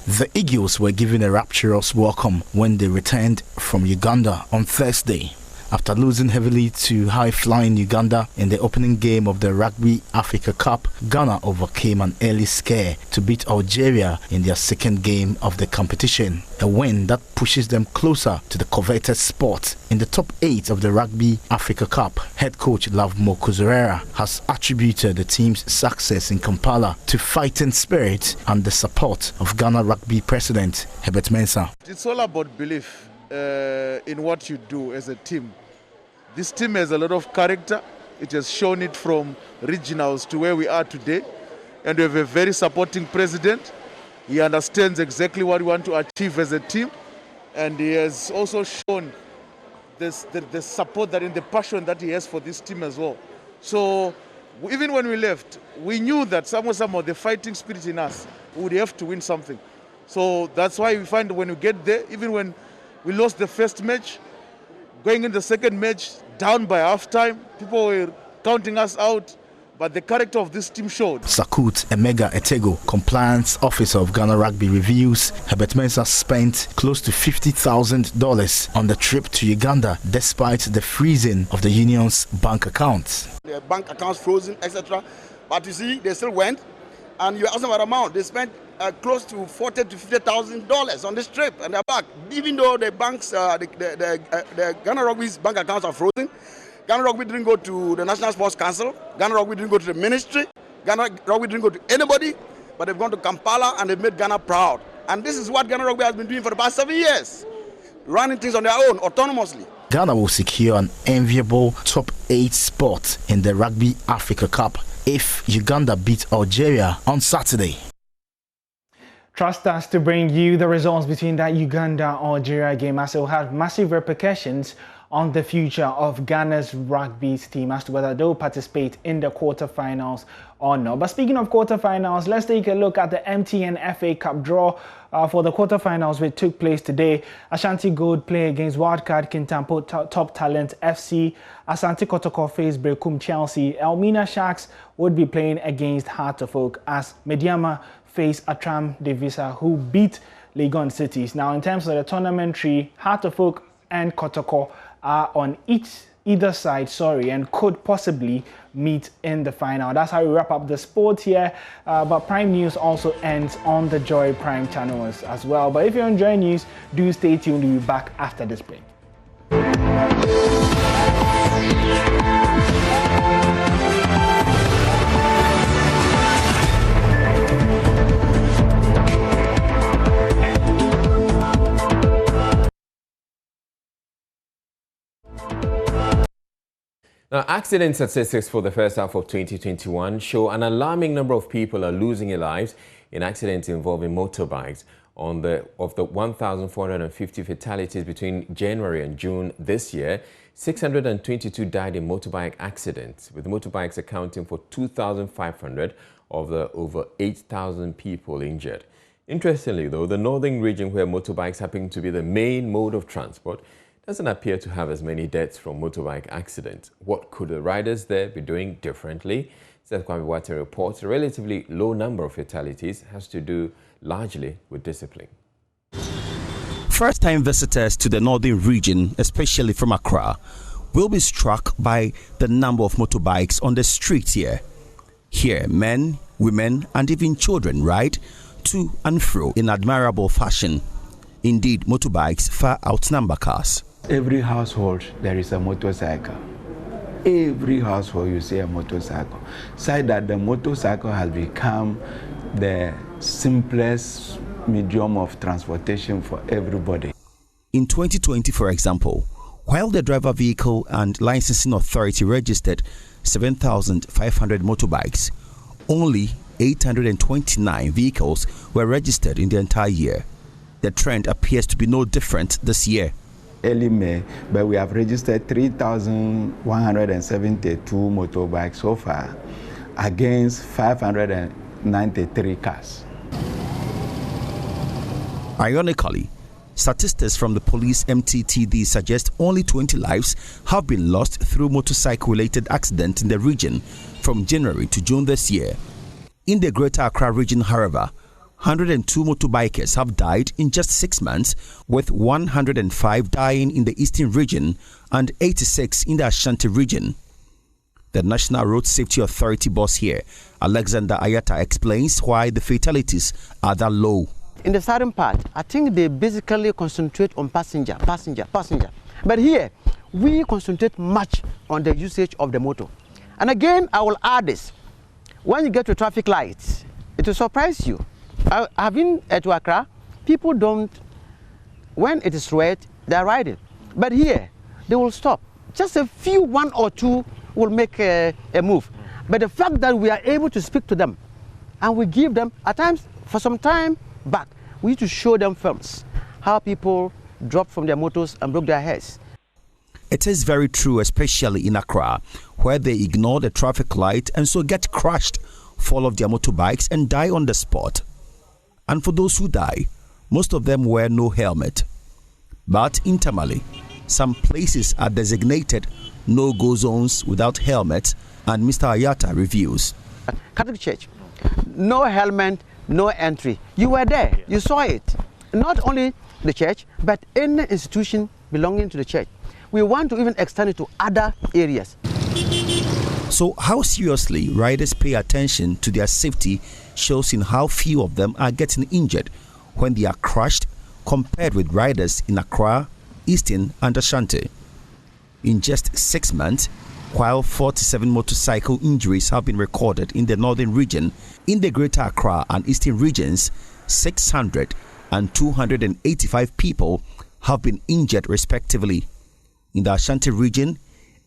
The Eagles were given a rapturous welcome when they returned from Uganda on Thursday. After losing heavily to high-flying Uganda in the opening game of the Rugby Africa Cup, Ghana overcame an early scare to beat Algeria in their second game of the competition, a win that pushes them closer to the coveted spot in the top 8 of the Rugby Africa Cup. Head coach Lavmo Kuzurera has attributed the team's success in Kampala to fighting spirit and the support of Ghana Rugby President Herbert Mensah. It's all about belief in what you do as a team. This team has a lot of character. It has shown it from regionals to where we are today. And we have a very supporting president. He understands exactly what we want to achieve as a team. And he has also shown the support that and the passion that he has for this team as well. So even when we left, we knew that some of the fighting spirit in us would have to win something. So that's why we find when we get there, even when we lost the first match, going in the second match, down by half-time, people were counting us out, but the character of this team showed. Sakut Emega Etego, compliance officer of Ghana Rugby, reveals Herbert Mensah spent close to $50,000 on the trip to Uganda despite the freezing of the union's bank accounts. Their bank accounts frozen, etc. But you see, they still went, and you ask them what amount. They spent close to $40,000 to $50,000 on this trip, and they're back. Even though the banks, the Ghana Rugby's bank accounts are frozen, Ghana Rugby didn't go to the National Sports Council, Ghana Rugby didn't go to the ministry, Ghana Rugby didn't go to anybody, but they've gone to Kampala and they've made Ghana proud. And this is what Ghana Rugby has been doing for the past 7 years, running things on their own, autonomously. Ghana will secure an enviable top 8 spot in the Rugby Africa Cup if Uganda beat Algeria on Saturday. Trust us to bring you the results between that Uganda-Algeria game, as it will have massive repercussions on the future of Ghana's rugby team as to whether they'll participate in the quarterfinals or not. But speaking of quarterfinals, let's take a look at the MTN FA Cup draw for the quarterfinals, which took place today. Ashanti Gold play against Wildcard Kintampo Top Talent FC. Asante Kotoko face Brekum Chelsea. Elmina Sharks would be playing against Heart of Oak as Mediama face Atram Devisa, who beat Legon Cities. Now, in terms of the tournament tree, Heart of Oak and Kotoko are on either side, and could possibly meet in the final. That's how we wrap up the sport here. But Prime News also ends on the Joy Prime channel as well. But if you're enjoying news, do stay tuned. We'll be back after this break. Now, accident statistics for the first half of 2021 show an alarming number of people are losing their lives in accidents involving motorbikes. Of the 1,450 fatalities between January and June this year, 622 died in motorbike accidents, with motorbikes accounting for 2,500 of the over 8,000 people injured. Interestingly, though, the northern region, where motorbikes happen to be the main mode of transport, doesn't appear to have as many deaths from motorbike accidents. What could the riders there be doing differently? Seth Kwame reports a relatively low number of fatalities has to do largely with discipline. First-time visitors to the northern region, especially from Accra, will be struck by the number of motorbikes on the streets here. Here, men, women, and even children ride to and fro in admirable fashion. Indeed, motorbikes far outnumber cars. Every household, there is a motorcycle. Every household, you see a motorcycle. So that the motorcycle has become the simplest medium of transportation for everybody. In 2020, for example, while the Driver Vehicle and Licensing Authority registered 7,500 motorbikes, only 829 vehicles were registered in the entire year. The trend appears to be no different this year. Early May, but we have registered 3,172 motorbikes so far against 593 cars. Ironically, statistics from the police MTTD suggest only 20 lives have been lost through motorcycle-related accidents in the region from January to June this year. In the Greater Accra region, however, 102 motorbikers have died in just 6 months, with 105 dying in the Eastern region and 86 in the Ashanti region. The National Road Safety Authority boss here, Alexander Ayata, explains why the fatalities are that low. In the southern part, I think they basically concentrate on passenger. But here, we concentrate much on the usage of the motor. And again, I will add this. When you get to traffic lights, it will surprise you. I've been to Accra, people don't, when it is red, they're riding. But here, they will stop. Just a few, one or two will make a move. But the fact that we are able to speak to them and we give them, at times, for some time back, we need to show them films, how people dropped from their motors and broke their heads. It is very true, especially in Accra, where they ignore the traffic light and so get crushed, fall off their motorbikes and die on the spot. And for those who die, most of them wear no helmet. But in Tamale, some places are designated no-go zones without helmets, and Mr. Ayata reviews. Catholic Church, no helmet, no entry. You were there, you saw it. Not only the church, but any institution belonging to the church. We want to even extend it to other areas. So how seriously riders pay attention to their safety shows in how few of them are getting injured when they are crushed compared with riders in Accra, Eastern and Ashanti. In just 6 months, while 47 motorcycle injuries have been recorded in the northern region, in the Greater Accra and Eastern regions, 600 and 285 people have been injured respectively. In the Ashanti region,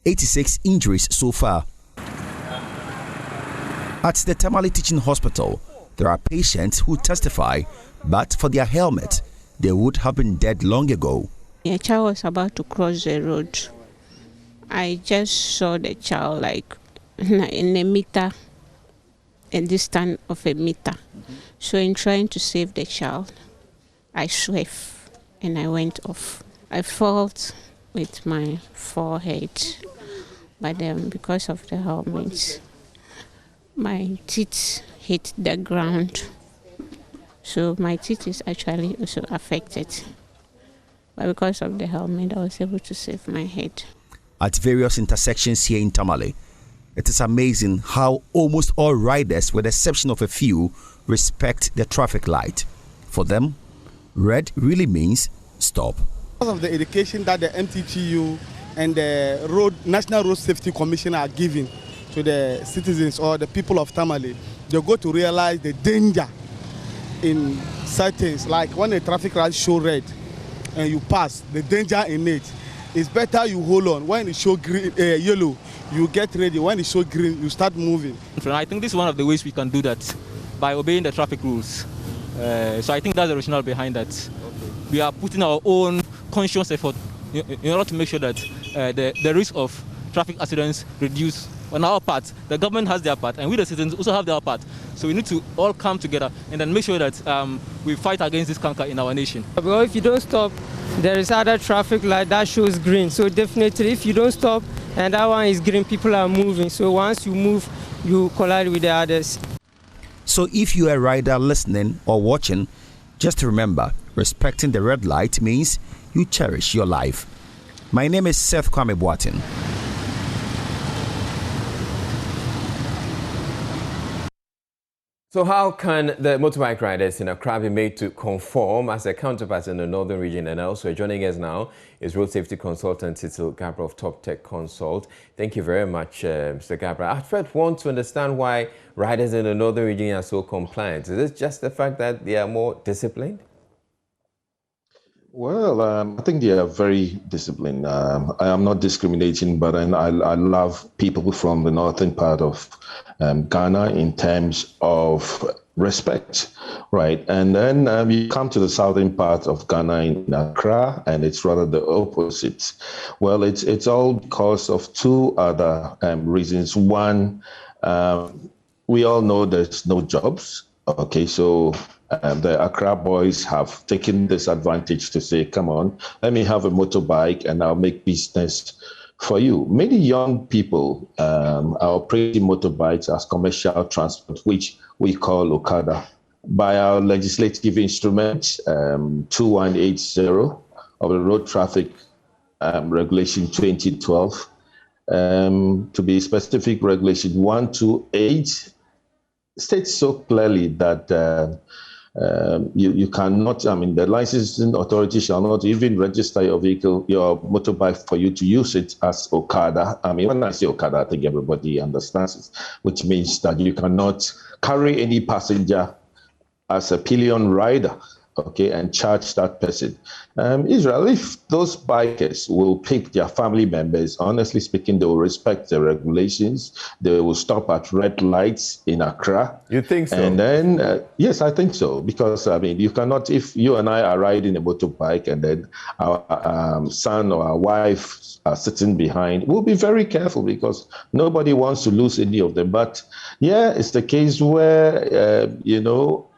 86 injuries so far. At the Tamale Teaching Hospital, there are patients who testify, but for their helmet, they would have been dead long ago. A child was about to cross the road. I just saw the child like in a meter, a distance of a meter. So in trying to save the child, I swerved and I went off. I felt with my forehead, but then because of the helmet, my teeth hit the ground. So my teeth is actually also affected. But because of the helmet, I was able to save my head. At various intersections here in Tamale, it is amazing how almost all riders, with the exception of a few, respect the traffic light. For them, red really means stop. Because of the education that the MTTU and the National Road Safety Commission are giving to the citizens or the people of Tamale, they go to realize the danger in certain, like when a traffic light show red and you pass, the danger in it. It's better you hold on. When it show green, yellow, you get ready. When it show green, you start moving. I think this is one of the ways we can do that, by obeying the traffic rules. So I think that's the rationale behind that. Okay. We are putting our own conscious effort in order to make sure that the risk of traffic accidents reduce. On our part, the government has their part, and we the citizens also have their part. So we need to all come together and then make sure that we fight against this canker in our nation. Well, if you don't stop, there is other traffic light that shows green. So definitely, if you don't stop and that one is green, people are moving. So once you move, you collide with the others. So if you are a rider listening or watching, just remember, respecting the red light means you cherish your life. My name is Seth Kwame Boatin. So how can the motorbike riders in Accra be made to conform as a counterpart in the northern region? And also joining us now is road safety consultant Tito Gabra of Top Tech Consult. Thank you very much, Mr. Gabra. I first want to understand why riders in the northern region are so compliant. Is it just the fact that they are more disciplined? Well, I think they are very disciplined. I am not discriminating, but I love people from the northern part of Ghana in terms of respect, right? And then you come to the southern part of Ghana in Accra, and it's rather the opposite. Well, it's all because of two other reasons. One, we all know there's no jobs. Okay, so the Accra boys have taken this advantage to say, come on, let me have a motorbike and I'll make business for you. Many young people are operating motorbikes as commercial transport, which we call Okada. By our legislative instrument, 2180 of the Road Traffic Regulation 2012, to be specific, Regulation 128, states so clearly that you cannot, the licensing authority shall not even register your vehicle, your motorbike, for you to use it as Okada. When I say Okada, I think everybody understands it, which means that you cannot carry any passenger as a pillion rider, okay, and charge that person. Israel, if those bikers will pick their family members, honestly speaking, they will respect the regulations. They will stop at red lights in Accra. You think so? And then, yes, I think so. Because, you cannot, if you and I are riding a motorbike and then our son or our wife are sitting behind, we'll be very careful because nobody wants to lose any of them. But yeah, it's the case where,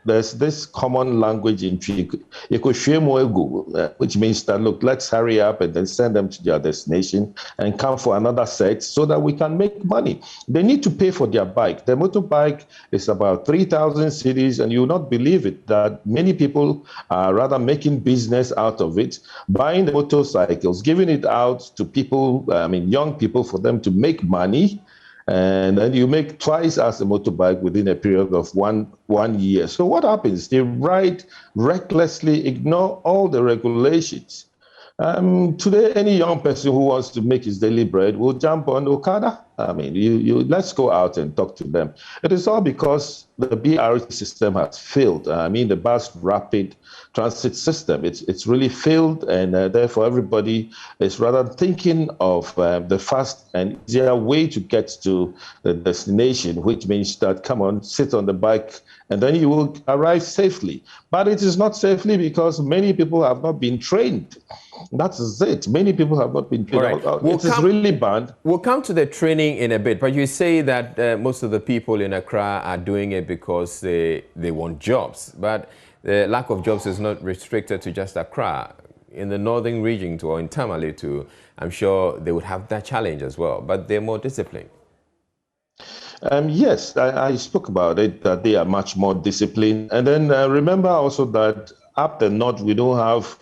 there's this common language in which means that, look, let's hurry up and then send them to their destination and come for another set so that we can make money. They need to pay for their bike. The motorbike is about 3,000 cedis, and you will not believe it, that many people are rather making business out of it, buying the motorcycles, giving it out to people, young people, for them to make money. And then you make twice as a motorbike within a period of one year. So what happens? They ride recklessly, ignore all the regulations. Today, any young person who wants to make his daily bread will jump on Okada. Let's go out and talk to them. It is all because the BRT system has failed. The bus rapid transit system, it's really failed, and therefore everybody is rather thinking of the fast and easier way to get to the destination, which means that, come on, sit on the bike and then you will arrive safely. But it is not safely because many people have not been trained. That is it. Many people have not been trained. Right. It is really bad. We'll come to the training in a bit, but you say that most of the people in Accra are doing it because they want jobs. But the lack of jobs is not restricted to just Accra. In the northern region or in Tamale too, I'm sure they would have that challenge as well, but they're more disciplined. Yes, I spoke about it, that they are much more disciplined. And then remember also that up the north, we don't have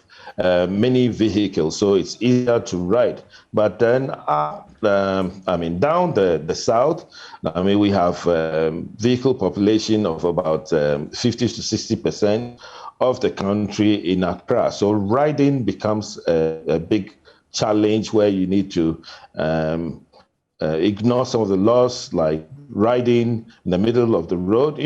many vehicles, so it's easier to ride. But then down the south, we have vehicle population of about 50 to 60% of the country in Accra. So riding becomes a big challenge where you need to ignore some of the laws, like riding in the middle of the road.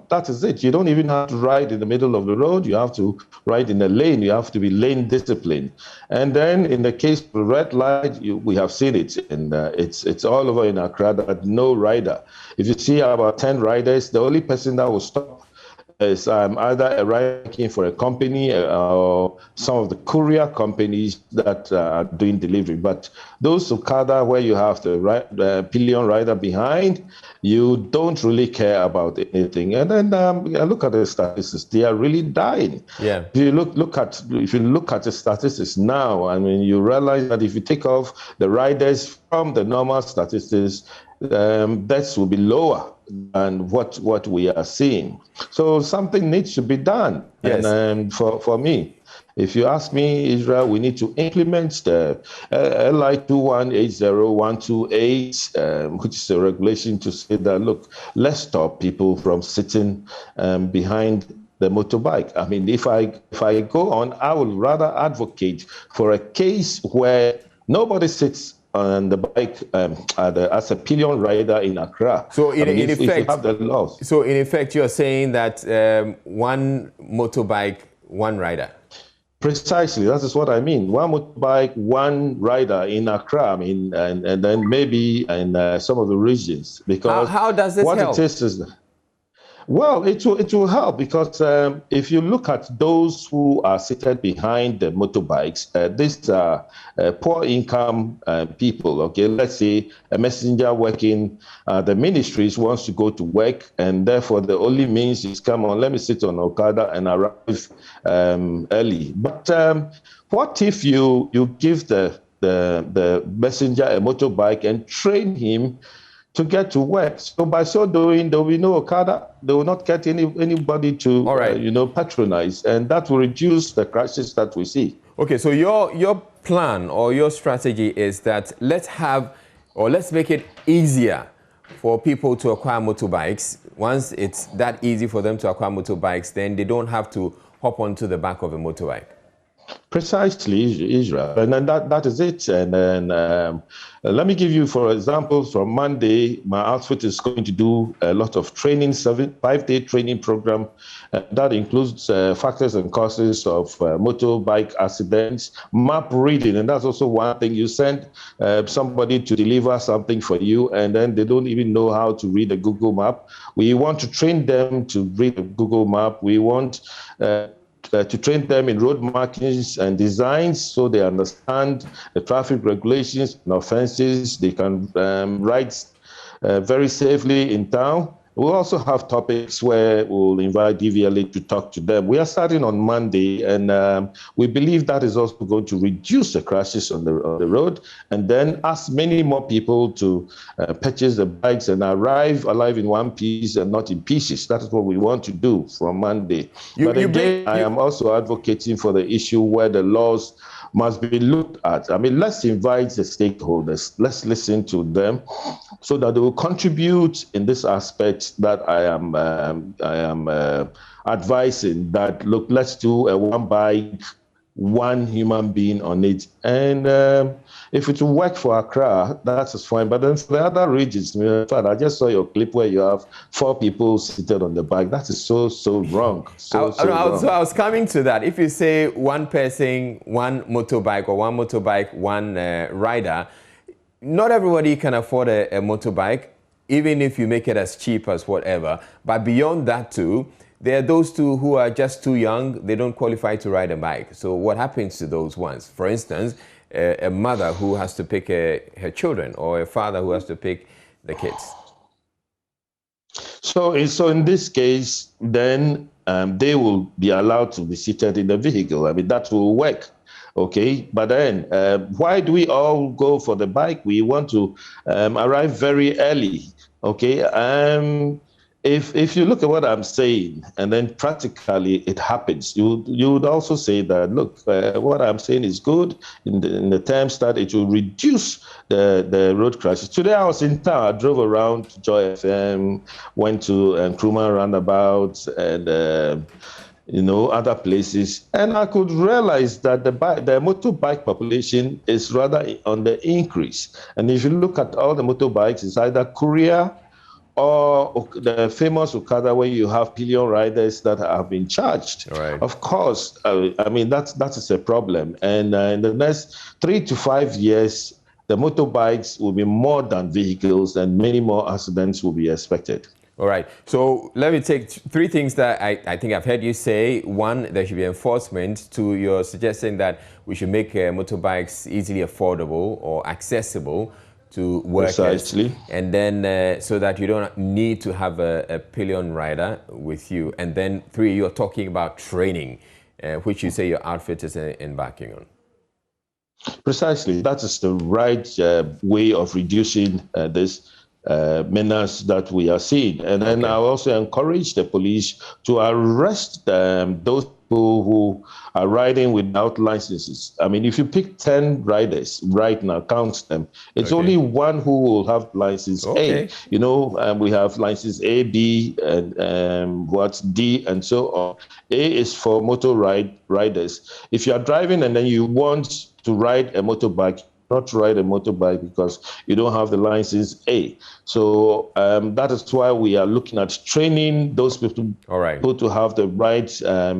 That is it. You don't even have to ride in the middle of the road. You have to ride in a lane. You have to be lane disciplined. And then in the case of the red light, we have seen it. And it's all over in Accra that no rider. If you see about 10 riders, the only person that will stop is either a rider working for a company or some of the courier companies that are doing delivery. But those Okada, where you have the pillion rider behind, you don't really care about anything. And then look at the statistics; they are really dying. Yeah. If you look at the statistics now, you realize that if you take off the riders from the normal statistics, deaths will be lower than what we are seeing. So something needs to be done. Yes. And for me, If you ask me, Israel, we need to implement the LI 2180128, which is a regulation to say that, look, let's stop people from sitting behind the motorbike. I mean, if I go on, I would rather advocate for a case where nobody sits on the bike as a pillion rider in Accra. So in if you effect, have the laws. So in effect, you're saying that one motorbike, one rider. Precisely, that is what I mean. One motorbike, one rider in Accra, I mean, and then maybe in some of the regions. Because how does this help? What it is, well, it will help because if you look at those who are seated behind the motorbikes, these are poor income people. Okay, let's say a messenger working the ministries wants to go to work, and therefore the only means is, come on, let me sit on Okada and arrive early. But what if you give the messenger a motorbike and train him to get to work? So by so doing, there will be no Okada. They will not get anybody to patronize, and that will reduce the crisis that we see. Okay, so your plan or your strategy is that let's make it easier for people to acquire motorbikes. Once it's that easy for them to acquire motorbikes, then they don't have to hop onto the back of a motorbike. Precisely, Israel, and then that is it. And then let me give you, for example, from Monday, my outfit is going to do a lot of training, 5-day training program. That includes factors and causes of motorbike accidents, map reading, and that's also one thing. You send somebody to deliver something for you, and then they don't even know how to read a Google map. We want to train them to read a Google map. We want to train them in road markings and designs so they understand the traffic regulations and offenses. They can ride very safely in town. We'll also have topics where we'll invite DVLA to talk to them. We are starting on Monday, and we believe that is also going to reduce the crashes on the road, and then ask many more people to purchase the bikes and arrive alive in one piece and not in pieces. That is what we want to do from Monday. I am also advocating for the issue where the laws must be looked at. I mean, let's invite the stakeholders. Let's listen to them so that they will contribute in this aspect that I am advising that, look, let's do a one bike, one human being on it. And if it will work for Accra, that is fine. But then for the other regions, I just saw your clip where you have 4 people seated on the bike. That is so wrong. So I was coming to that. If you say one person, one motorbike, or one motorbike, one rider, not everybody can afford a motorbike, even if you make it as cheap as whatever. But beyond that too, there are those two who are just too young. They don't qualify to ride a bike. So what happens to those ones? For instance, a mother who has to pick her children, or a father who has to pick the kids. So in this case, then they will be allowed to be seated in the vehicle. I mean, that will work. Okay, but then why do we all go for the bike? We want to arrive very early. Okay, if you look at what I'm saying, and then practically it happens, you would also say that, look, what I'm saying is good in the terms that it will reduce the road crashes. Today I was in town. I drove around Joy FM, went to Nkrumah roundabout, and other places, and I could realize that the motorbike population is rather on the increase. And if you look at all the motorbikes, it's either courier or the famous Okada, where you have pillion riders that have been charged. Right. Of course, I mean, that is a problem. And in the next 3 to 5 years, the motorbikes will be more than vehicles, and many more accidents will be expected. All right. So let me take 3 things that I think I've heard you say. 1, there should be enforcement. 2, you're suggesting that we should make motorbikes easily affordable or accessible to workers. Precisely. And then so that you don't need to have a pillion rider with you. And then 3, you're talking about training, which you say your outfit is embarking on. Precisely. That is the right way of reducing this menace that we are seeing. And then I also encourage the police to arrest those people who are riding without licenses. I mean, if you pick 10 riders right now, count them, it's only one who will have license A. You know, we have license A, B, and what's D, and so on. A is for motor riders. If you are driving and then you want to ride a motorbike, not ride a motorbike because you don't have the license A. So that is why we are looking at training those people, people to have the right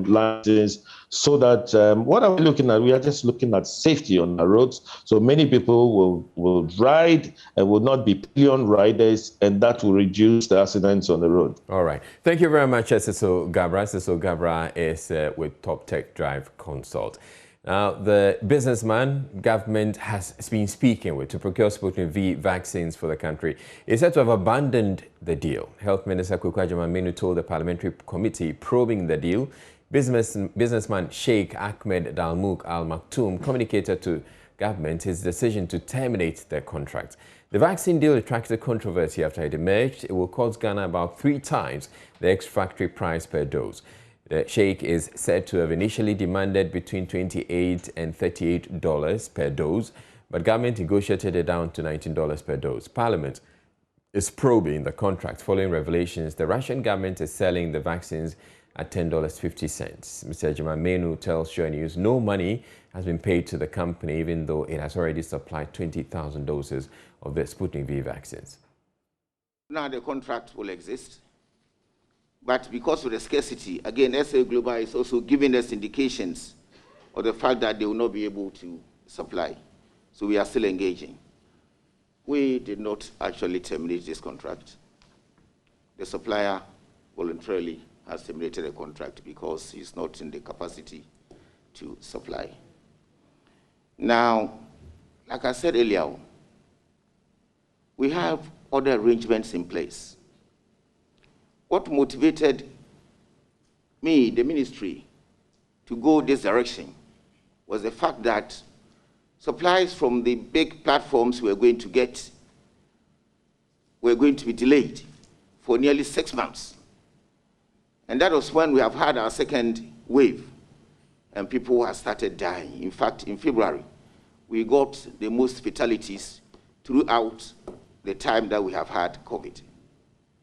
license, so that what are we looking at? We are just looking at safety on the roads. So many people will ride and will not be pillion riders, and that will reduce the accidents on the road. All right. Thank you very much, Cecil Gabra. Cecil Gabra is with Top Tech Drive Consult. Now, the businessman government has been speaking with to procure Sputnik V vaccines for the country is said to have abandoned the deal. Health Minister Kwaku Agyeman-Manu told the parliamentary committee probing the deal. Businessman Sheikh Ahmed Dalmouk Al Maktoum communicated to government his decision to terminate the contract. The vaccine deal attracted controversy after it emerged. It will cost Ghana about 3 times the ex-factory price per dose. The Sheikh is said to have initially demanded between $28 and $38 per dose, but government negotiated it down to $19 per dose. Parliament is probing the contract following revelations the Russian government is selling the vaccines at $10.50. Mr. Agyeman-Manu tells Sure News no money has been paid to the company, even though it has already supplied 20,000 doses of the Sputnik V vaccines. Now the contract will exist. But because of the scarcity, again, SA Global is also giving us indications of the fact that they will not be able to supply. So we are still engaging. We did not actually terminate this contract. The supplier voluntarily has terminated the contract because he's not in the capacity to supply. Now, like I said earlier, we have other arrangements in place. What motivated me, the ministry, to go this direction was the fact that supplies from the big platforms we were going to get were going to be delayed for nearly 6 months. And that was when we have had our second wave, and people have started dying. In fact, in February, we got the most fatalities throughout the time that we have had COVID.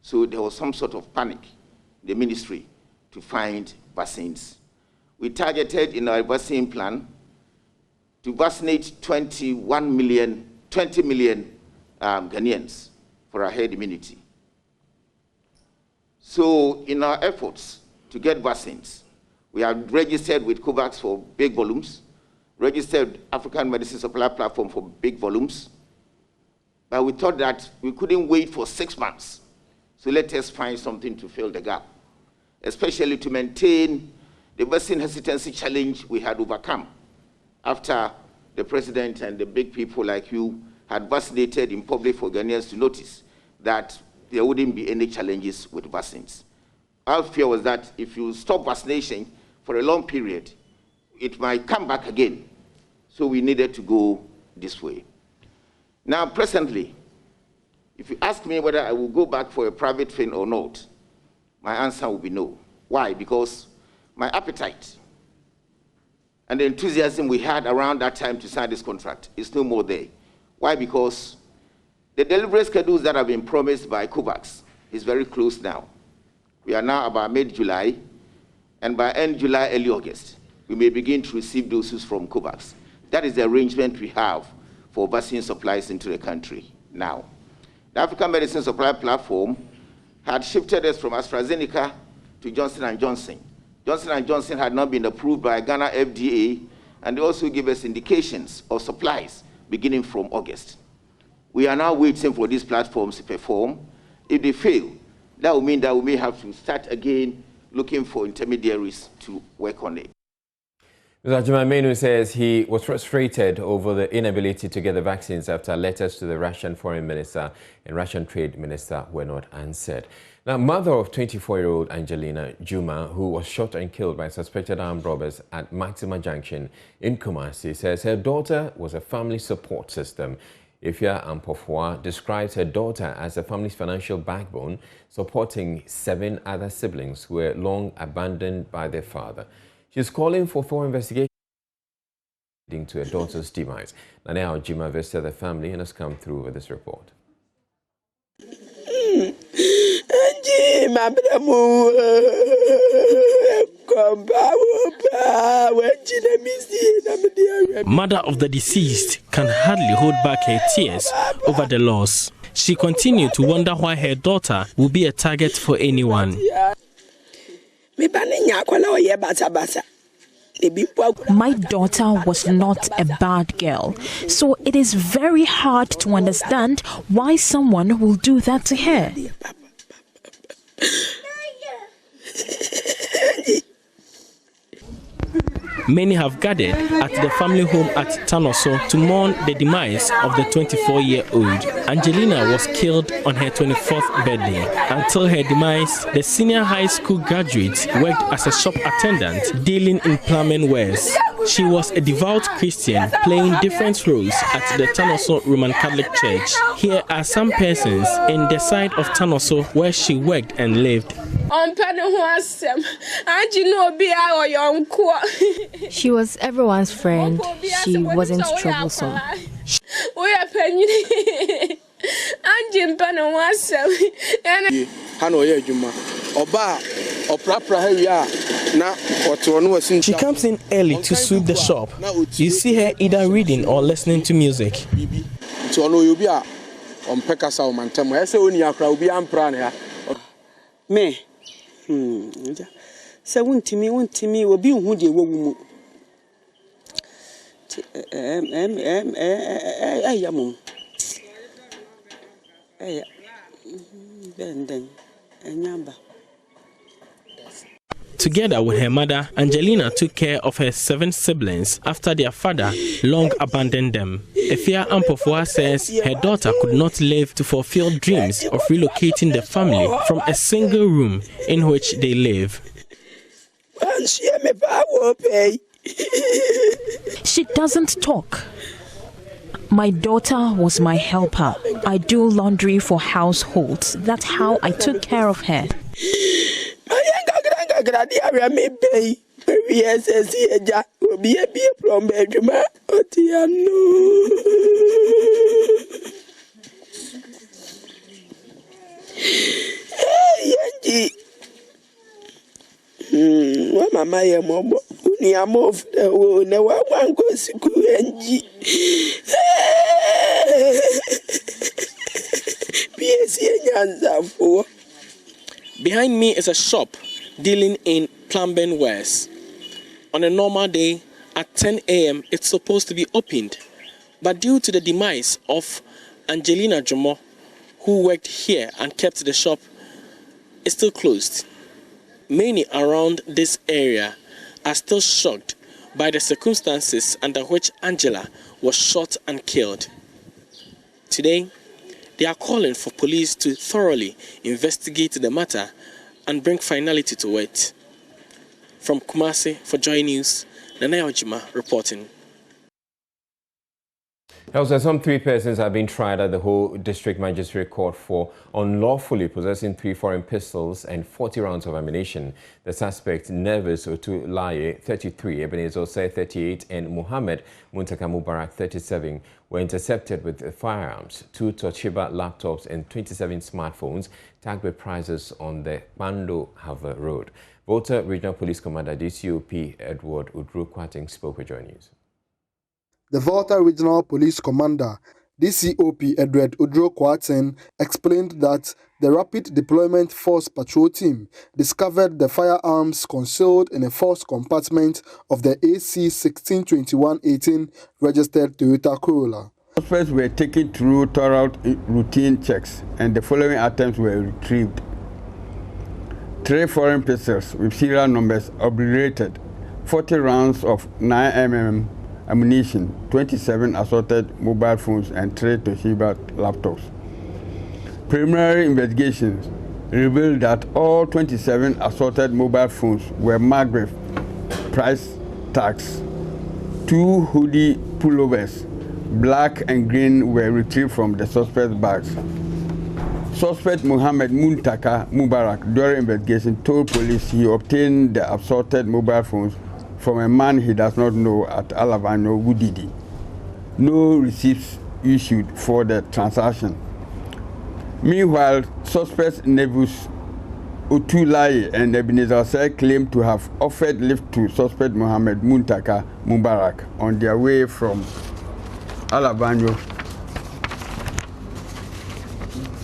So there was some sort of panic in the ministry to find vaccines. We targeted in our vaccine plan to vaccinate 20 million Ghanaians for our herd immunity. So in our efforts to get vaccines, we have registered with COVAX for big volumes, registered African Medicine Supply Platform for big volumes, but we thought that we couldn't wait for 6 months. So let us find something to fill the gap, especially to maintain the vaccine hesitancy challenge we had overcome after the president and the big people like you had vaccinated in public for Ghanaians to notice that there wouldn't be any challenges with vaccines. Our fear was that if you stop vaccination for a long period, it might come back again. So we needed to go this way. Now, presently, if you ask me whether I will go back for a private thing or not, my answer will be no. Why? Because my appetite and the enthusiasm we had around that time to sign this contract is no more there. Why? Because the delivery schedules that have been promised by COVAX is very close now. We are now about mid-July, and by end July, early August, we may begin to receive doses from COVAX. That is the arrangement we have for vaccine supplies into the country now. The African Medicine Supply Platform had shifted us from AstraZeneca to Johnson & Johnson. Johnson & Johnson had not been approved by Ghana FDA, and they also give us indications of supplies beginning from August. We are now waiting for these platforms to perform. If they fail, that will mean that we may have to start again looking for intermediaries to work on it. Mr. Agyeman-Manu says he was frustrated over the inability to get the vaccines after letters to the Russian Foreign Minister and Russian Trade Minister were not answered. Now, mother of 24-year-old Angelina Juma, who was shot and killed by suspected armed robbers at Maxima Junction in Kumasi, says her daughter was a family support system. Ifya Ampofwa describes her daughter as the family's financial backbone, supporting 7 other siblings who were long abandoned by their father. She's calling for full investigation leading to her daughter's demise. Now, Jima visited the family and has come through with this report. Mother of the deceased can hardly hold back her tears over the loss. She continued to wonder why her daughter will be a target for anyone. My daughter was not a bad girl, so it is very hard to understand why someone will do that to her. Many have gathered at the family home at Tanoso to mourn the demise of the 24-year-old. Angelina was killed on her 24th birthday. Until her demise, the senior high school graduate worked as a shop attendant dealing in plumbing wares. She was a devout Christian playing different roles at the Tanoso Roman Catholic Church. Here are some persons in the side of Tanoso where she worked and lived. She was everyone's friend. She wasn't troublesome. She comes in early to sweep the shop. You see her either reading or listening to music. Together with her mother, Angelina took care of her 7 siblings after their father long abandoned them. Efia Ampofua says her daughter could not live to fulfill dreams of relocating the family from a single room in which they live. She doesn't talk. My daughter was my helper. I do laundry for households. That's how I took care of her. Behind me is a shop dealing in plumbing wares. On a normal day, at 10 a.m., it's supposed to be opened. But due to the demise of Angelina Jomo, who worked here and kept the shop, it's still closed. Many around this area are still shocked by the circumstances under which Angela was shot and killed. Today, they are calling for police to thoroughly investigate the matter and bring finality to it. From Kumasi for Joy News, Nana Ojima reporting. Also, some 3 persons have been tried at the Ho District Magistrate Court for unlawfully possessing 3 foreign pistols and 40 rounds of ammunition. The suspects, Nevis Otulaye, 33, Ebenezer Osei, 38, and Muhammad Muntaka Mubarak, 37, were intercepted with firearms, 2 Toshiba laptops, and 27 smartphones tagged with prices on the Bando Hava Road. Volta Regional Police Commander DCOP Edward Udru-Kwating spoke with Joy News. The Volta Regional Police Commander, DCOP Edward Udro-Kwating, explained that the Rapid Deployment Force Patrol Team discovered the firearms concealed in a false compartment of the AC 162118 registered Toyota Corolla. Suspects were taken through thorough routine checks, and the following items were retrieved: 3 foreign pistols with serial numbers obliterated, 40 rounds of 9mm ammunition, 27 assorted mobile phones, and 3 Toshiba laptops. Preliminary investigations revealed that all 27 assorted mobile phones were marked with price tags. 2 hoodie pullovers, black and green, were retrieved from the suspect's bags. Suspect Muhammad Muntaka Mubarak, during investigation, told police he obtained the assorted mobile phones from a man he does not know at Alabanyo Wudidi. No receipts issued for the transaction. Meanwhile, suspects Nebus Otulai and Ebenezer Say claim to have offered lift to suspect Mohammed Muntaka Mubarak on their way from Alabanyo.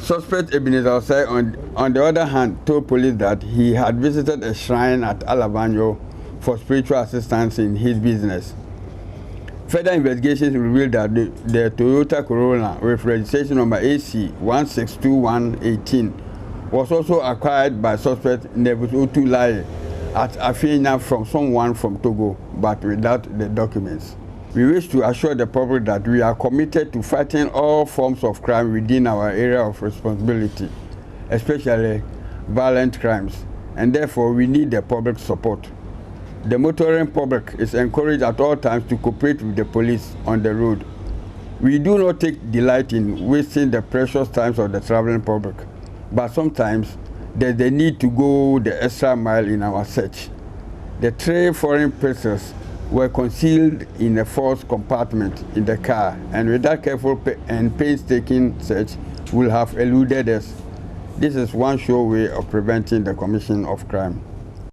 Suspect Ebenezer Say, on the other hand, told police that he had visited a shrine at Alabanyo for spiritual assistance in his business. Further investigations revealed that the Toyota Corolla with registration number AC 162118 was also acquired by suspect Nebus Otulai at Afina from someone from Togo, but without the documents. We wish to assure the public that we are committed to fighting all forms of crime within our area of responsibility, especially violent crimes, and therefore we need the public support. The motoring public is encouraged at all times to cooperate with the police on the road. We do not take delight in wasting the precious times of the traveling public, but sometimes there's the need to go the extra mile in our search. The 3 foreign persons were concealed in a false compartment in the car, and with that careful and painstaking search, will have eluded us. This is one sure way of preventing the commission of crime.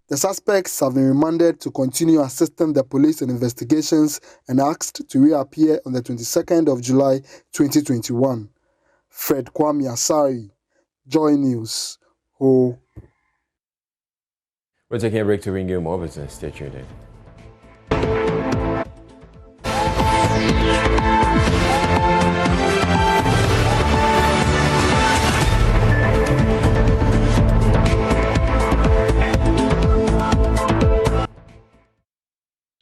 The suspects have been remanded to continue assisting the police in investigations and asked to reappear on the 22nd of July 2021. Fred Kwame Asari, Joy News. We're taking a break to bring you more business. Stay tuned in.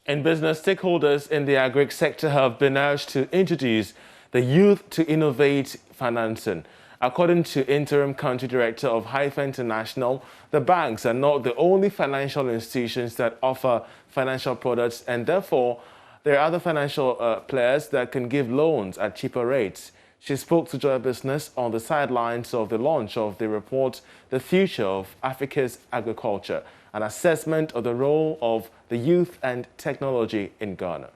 In business, stakeholders in the agri sector have been urged to introduce the Youth to Innovate financing. According to Interim Country Director of Haifa International, the banks are not the only financial institutions that offer financial products, and therefore there are other financial players that can give loans at cheaper rates. She spoke to Joy Business on the sidelines of the launch of the report, The Future of Africa's Agriculture, an assessment of the role of the youth and technology in Ghana.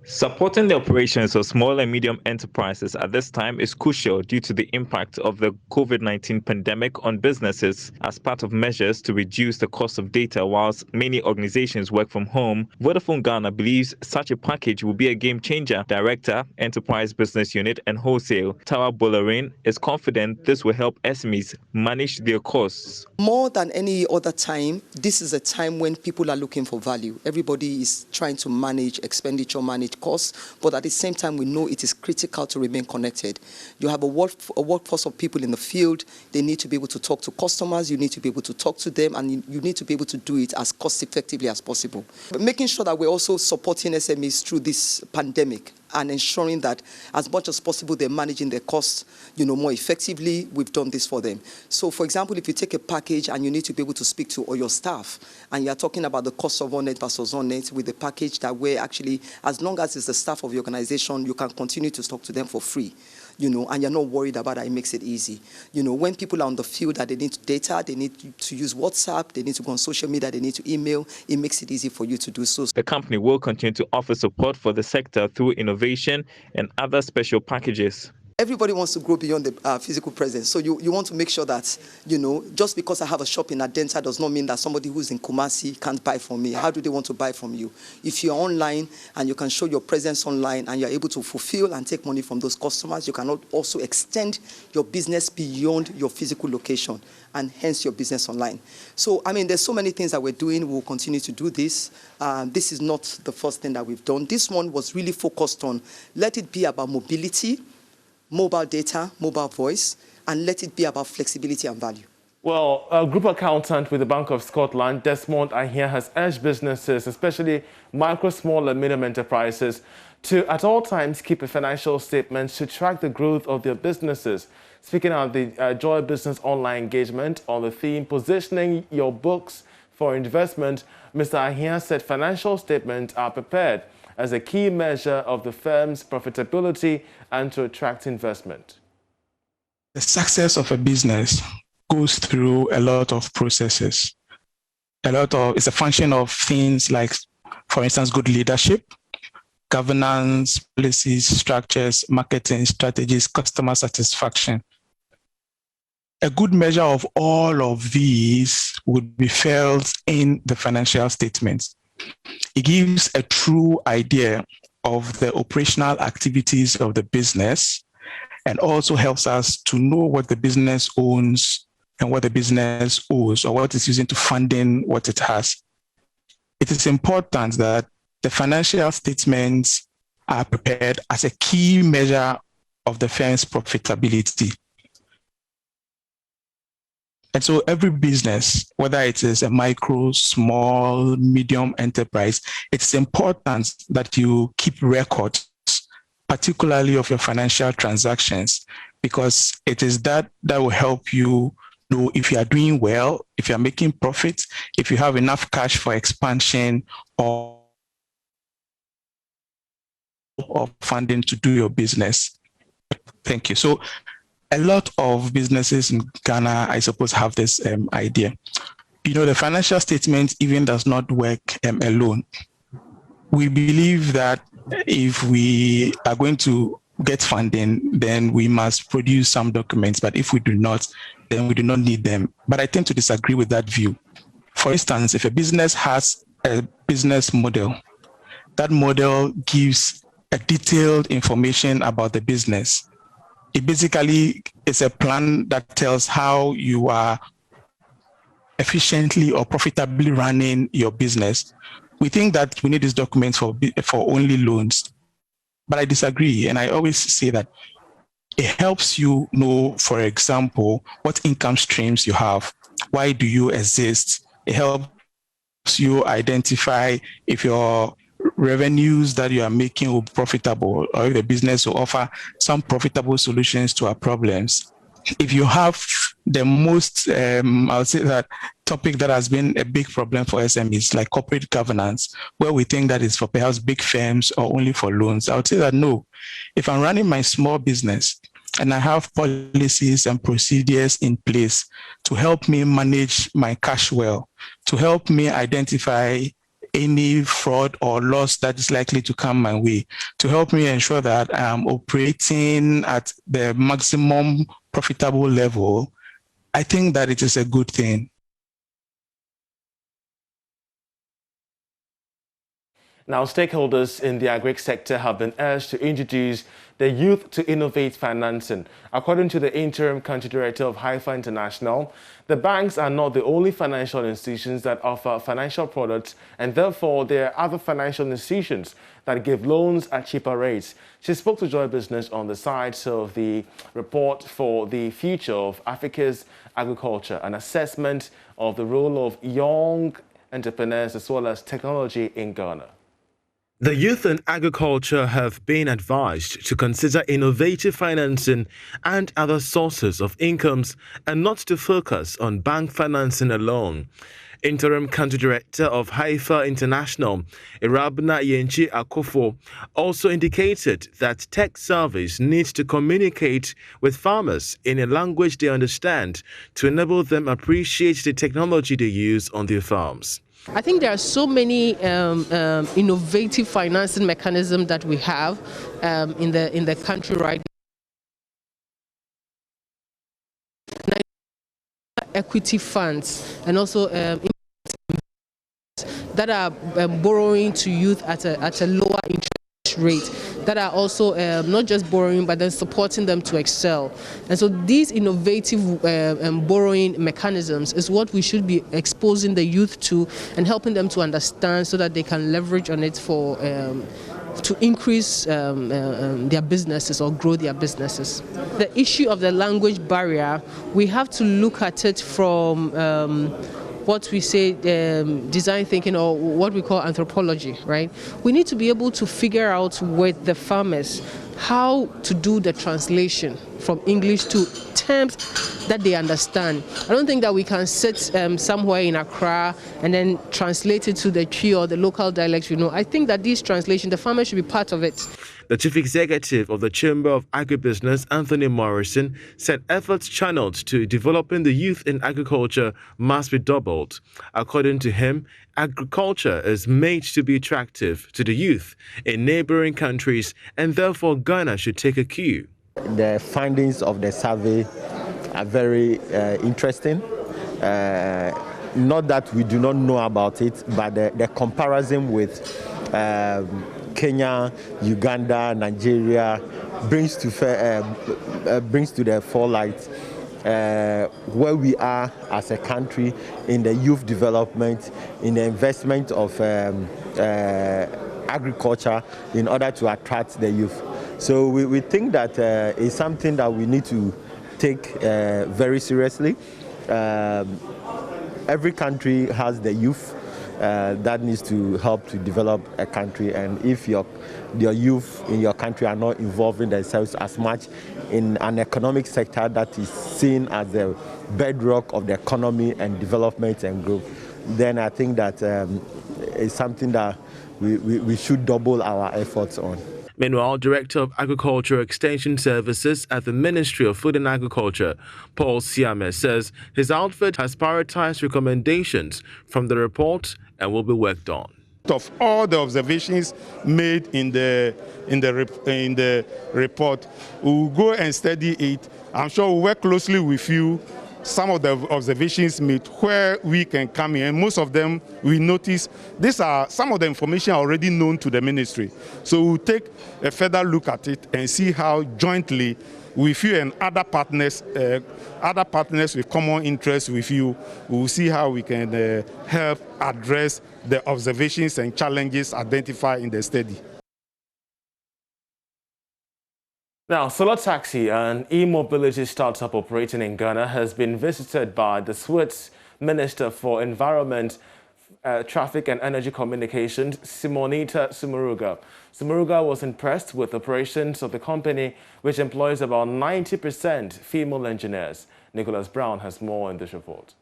Supporting the operations of small and medium enterprises at this time is crucial due to the impact of the COVID-19 pandemic on businesses. As part of measures to reduce the cost of data whilst many organizations work from home, Vodafone Ghana believes such a package will be a game changer. Director, Enterprise Business Unit and Wholesale, Tawa Bolarin, is confident this will help SMEs manage their costs. More than any other time, this is a time when people are looking for value. Everybody is trying to manage expenditure, manage costs, but at the same time, we know it is critical to remain connected. You have a workforce of people in the field. They need to be able to talk to customers. You need to be able to talk to them, and you need to be able to do it as cost effectively as possible. But making sure that we're also supporting SMEs through this pandemic and ensuring that as much as possible they're managing their costs, more effectively. We've done this for them. So, for example, if you take a package and you need to be able to speak to all your staff, and you're talking about the cost of on-net versus on-net with the package that we're actually, as long as it's the staff of the organization, you can continue to talk to them for free. And you're not worried about that. It makes it easy. When people are on the field that they need data, they need to use WhatsApp, they need to go on social media, they need to email, it makes it easy for you to do so. The company will continue to offer support for the sector through innovation and other special packages. Everybody wants to grow beyond the physical presence. So you want to make sure that, just because I have a shop in Adenta does not mean that somebody who's in Kumasi can't buy from me. How do they want to buy from you? If you're online and you can show your presence online and you're able to fulfill and take money from those customers, you can also extend your business beyond your physical location and hence your business online. So, there's so many things that we're doing. We'll continue to do this. This is not the first thing that we've done. This one was really focused on, let it be about mobility, mobile data, mobile voice, and let it be about flexibility and value. Well, a group accountant with the Bank of Scotland, Desmond Ahia, has urged businesses, especially micro, small and medium enterprises, to at all times keep a financial statement to track the growth of their businesses. Speaking of the Joy Business online engagement on the theme, positioning your books for investment, Mr. Ahia said financial statements are prepared as a key measure of the firm's profitability and to attract investment. The success of a business goes through a lot of processes. it's a function of things like, for instance, good leadership, governance, policies, structures, marketing strategies, customer satisfaction. A good measure of all of these would be felt in the financial statements. It gives a true idea of the operational activities of the business and also helps us to know what the business owns and what the business owes or what it's using to funding what it has. It is important that the financial statements are prepared as a key measure of the firm's profitability. And so every business, whether it is a micro, small, medium enterprise, it's important that you keep records, particularly of your financial transactions, because it is that will help you know if you are doing well, if you are making profits, if you have enough cash for expansion or funding to do your business. Thank you. So a lot of businesses in Ghana, I suppose, have this idea. The financial statement even does not work alone. We believe that if we are going to get funding, then we must produce some documents. But if we do not, then we do not need them. But I tend to disagree with that view. For instance, if a business has a business model, that model gives a detailed information about the business. It basically is a plan that tells how you are efficiently or profitably running your business. We think that we need these documents for only loans. But I disagree, and I always say that it helps you know, for example, what income streams you have. Why do you exist? It helps you identify if your revenues that you are making will be profitable, or if the business will offer some profitable solutions to our problems. If you have the most, I would say that topic that has been a big problem for SMEs, like corporate governance, where we think that is for perhaps big firms or only for loans, I would say that no. If I'm running my small business and I have policies and procedures in place to help me manage my cash well, to help me identify any fraud or loss that is likely to come my way, to help me ensure that I'm operating at the maximum profitable level, I think that it is a good thing. Now, stakeholders in the agri sector have been urged to introduce the Youth to Innovate financing. According to the interim country director of Haifa International, the banks are not the only financial institutions that offer financial products, and therefore there are other financial institutions that give loans at cheaper rates. She spoke to Joy Business on the side of the report for the future of Africa's agriculture, an assessment of the role of young entrepreneurs as well as technology in Ghana. The youth in agriculture have been advised to consider innovative financing and other sources of incomes and not to focus on bank financing alone. Interim Country Director of Haifa International, Irabna Yenchi Akofo, also indicated that tech service needs to communicate with farmers in a language they understand to enable them appreciate the technology they use on their farms. I think there are so many innovative financing mechanisms that we have in the country right now. Equity funds and also that are borrowing to youth at a lower interest rate, that are also not just borrowing but then supporting them to excel. And so these innovative borrowing mechanisms is what we should be exposing the youth to and helping them to understand so that they can leverage on it for to increase their businesses or grow their businesses. The issue of the language barrier, we have to look at it from what we say design thinking, or what we call anthropology, right? We need to be able to figure out with the farmers how to do the translation from English to terms that they understand. I don't think that we can sit somewhere in Accra and then translate it to the Twi or the local dialect, I think that this translation, the farmers should be part of it. The chief executive of the Chamber of Agribusiness, Anthony Morrison, said efforts channeled to developing the youth in agriculture must be doubled. According to him, agriculture is made to be attractive to the youth in neighboring countries, and therefore Ghana should take a cue. The findings of the survey are very interesting. Not that we do not know about it, but the comparison with Kenya, Uganda, Nigeria brings to the forelight where we are as a country in the youth development, in the investment of agriculture in order to attract the youth. So we think that it's something that we need to take very seriously. Every country has the youth that needs to help to develop a country, and if your youth in your country are not involving themselves as much in an economic sector that is seen as the bedrock of the economy and development and growth, then I think that it's something that we should double our efforts on. Meanwhile, Director of Agriculture Extension Services at the Ministry of Food and Agriculture, Paul Siame, says his outfit has prioritized recommendations from the report and will be worked on. Of all the observations made in the report, we will go and study it. I'm sure we'll work closely with you. Some of the observations made where we can come in, and most of them we notice these are some of the information already known to the ministry. So we'll take a further look at it and see how jointly with you and other partners with common interests with you, we'll see how we can help address the observations and challenges identified in the study. Now, Solar Taxi, an e-mobility startup operating in Ghana, has been visited by the Swiss Minister for Environment, Traffic and Energy Communications, Simonetta Sommaruga. Sommaruga was impressed with operations of the company, which employs about 90% female engineers. Nicholas Brown has more in this report.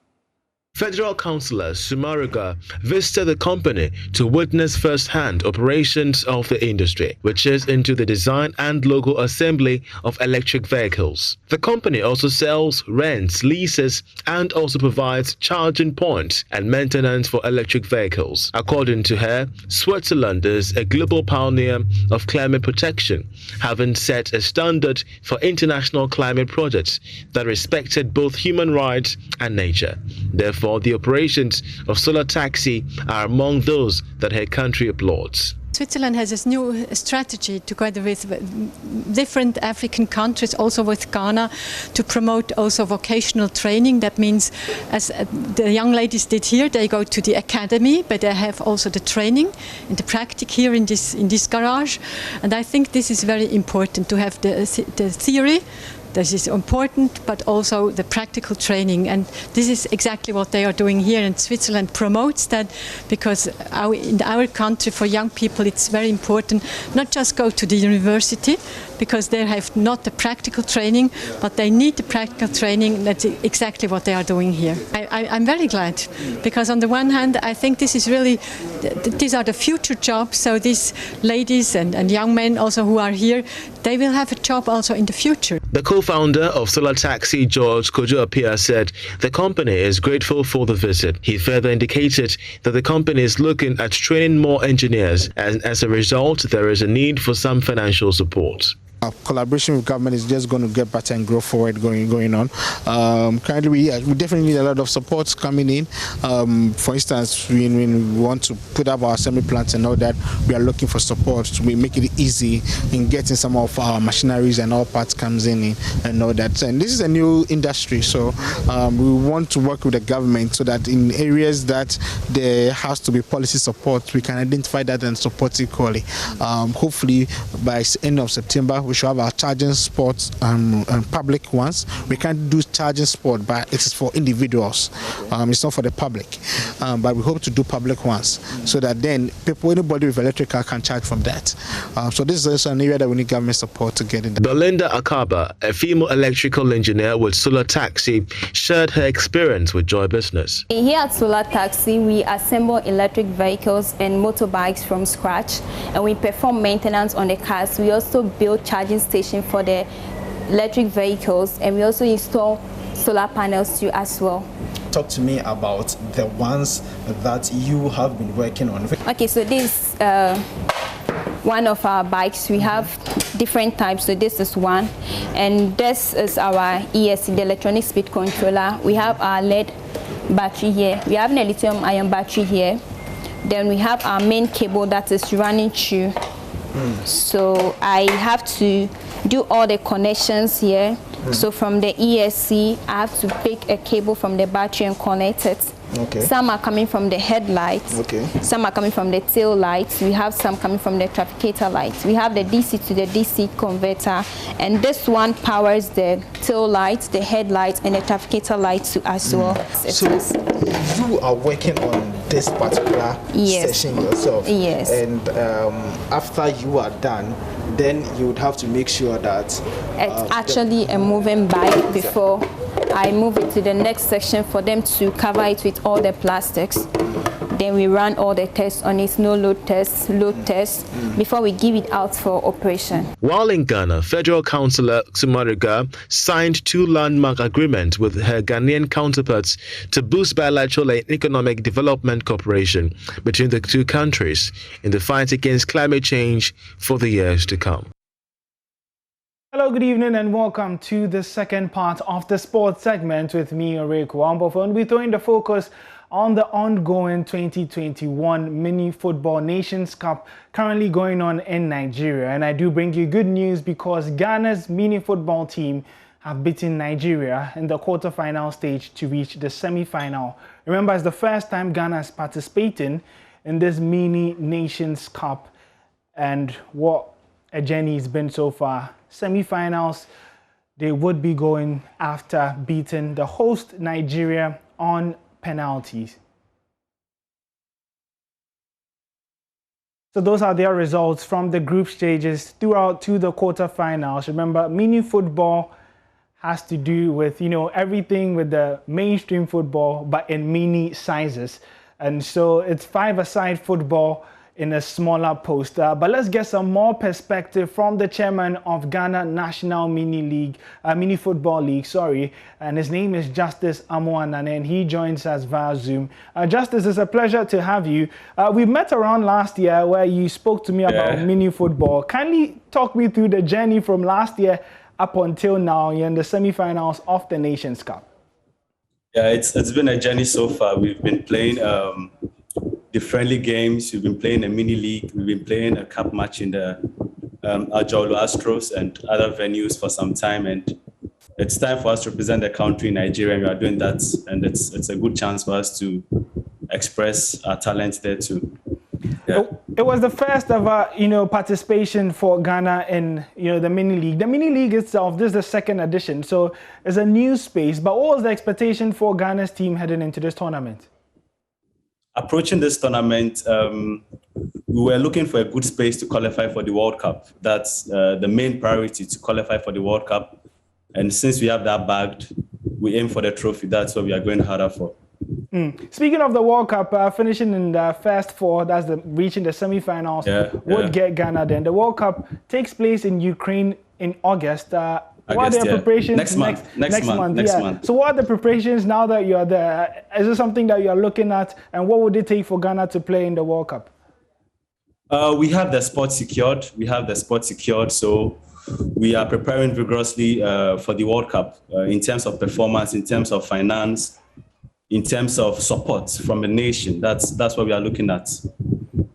Federal Councillor Sommaruga visited the company to witness firsthand operations of the industry, which is into the design and local assembly of electric vehicles. The company also sells, rents, leases, and also provides charging points and maintenance for electric vehicles. According to her, Switzerland is a global pioneer of climate protection, having set a standard for international climate projects that respected both human rights and nature. Therefore, the operations of Solar Taxi are among those that her country applauds. Switzerland has this new strategy together with different African countries, also with Ghana, to promote also vocational training. That means, as the young ladies did here, they go to the academy, but they have also the training and the practice here in this garage. And I think this is very important to have the theory. This is important, but also the practical training, and this is exactly what they are doing here. And Switzerland promotes that because in our country, for young people, it's very important not just go to the university, because they have not the practical training, but they need the practical training. That's exactly what they are doing here. I'm very glad, because on the one hand, I think this is really, these are the future jobs. So these ladies and young men also who are here, they will have a job also in the future. The co-founder of Solar Taxi, George Kojo-Appiah, said the company is grateful for the visit. He further indicated that the company is looking at training more engineers, and as a result, there is a need for some financial support. Our collaboration with government is just going to get better and grow forward going on. Currently, we definitely need a lot of support coming in. For instance, when we want to put up our assembly plants and all that, we are looking for support to make it easy in getting some of our machineries and all parts comes in and all that. And this is a new industry, so we want to work with the government so that in areas that there has to be policy support, we can identify that and support equally. Hopefully, by the end of September, we should have our charging sports and public ones. We can't do charging sport, but it is for individuals. It's not for the public. But we hope to do public ones so that then anybody with electric car can charge from that. So this is an area that we need government support to get in. Belinda Akaba, a female electrical engineer with Solar Taxi, shared her experience with Joy Business. Here at Solar Taxi, we assemble electric vehicles and motorbikes from scratch, and we perform maintenance on the cars. We also build charging stations for the electric vehicles, and we also install solar panels too as well. Talk to me about the ones that you have been working on. Okay, so this one of our bikes. We have different types, so this is one, and this is our ESC, the electronic speed controller. We have our LED battery here. We have a lithium ion battery here. Then we have our main cable that is running through. So I have to do all the connections here. So from the ESC, I have to pick a cable from the battery and connect it. Okay. Some are coming from the headlights. Okay. Some are coming from the tail lights. We have some coming from the trafficator lights. We have the DC to the DC converter, and this one powers the tail lights, the headlights, and the trafficator lights too as well. So you are working on this particular session yourself. Yes. And after you are done, then you would have to make sure that it's actually a moving bike before I move it to the next section for them to cover it with all the plastics. Then we run all the tests on it, no load tests, load tests, before we give it out for operation. While in Ghana, Federal Councillor Sumariga signed 2 landmark agreements with her Ghanaian counterparts to boost bilateral and economic development cooperation between the 2 countries in the fight against climate change for the years to come. Hello, good evening and welcome to the second part of the sports segment with me, Oreku Ambofo, and we're throwing the focus on the ongoing 2021 Mini Football Nations Cup currently going on in Nigeria. And I do bring you good news because Ghana's mini football team have beaten Nigeria in the quarter-final stage to reach the semi-final. Remember, it's the first time Ghana is participating in this Mini Nations Cup, and what a journey it's been so far. Semi-finals, they would be going after beating the host Nigeria on penalties. So those are their results from the group stages throughout to the quarterfinals. Remember, mini football has to do with, everything with the mainstream football, but in mini sizes. And so it's 5-a-side football in a smaller post. But let's get some more perspective from the chairman of Ghana National Mini Football League, and his name is Justice Amoanane, and he joins us via Zoom. Justice, it's a pleasure to have you. We met around last year where you spoke to me about mini football. Kindly talk me through the journey from last year up until now. You're in the semi-finals of the Nations Cup. Yeah, it's been a journey so far. We've been playing the friendly games, we've been playing a mini league, we've been playing a cup match in the Ajolo Astros and other venues for some time, and it's time for us to represent the country in Nigeria, and we are doing that, and it's a good chance for us to express our talent there too. Yeah. It was the first ever, participation for Ghana in, the mini league. The mini league itself, this is the second edition, so it's a new space. But what was the expectation for Ghana's team heading into this tournament? Approaching this tournament, we were looking for a good space to qualify for the World Cup. That's the main priority, to qualify for the World Cup. And since we have that bagged, we aim for the trophy. That's what we are going harder for. Speaking of the World Cup, finishing in the first 4, that's reaching the semi-finals, would get Ghana then. The World Cup takes place in Ukraine in August. What are the preparations next month? So what are the preparations now that you're there? Is it something that you're looking at, and what would it take for Ghana to play in the World Cup? We have the spot secured. So we are preparing vigorously for the World Cup in terms of performance, in terms of finance, in terms of support from the nation. That's what we are looking at.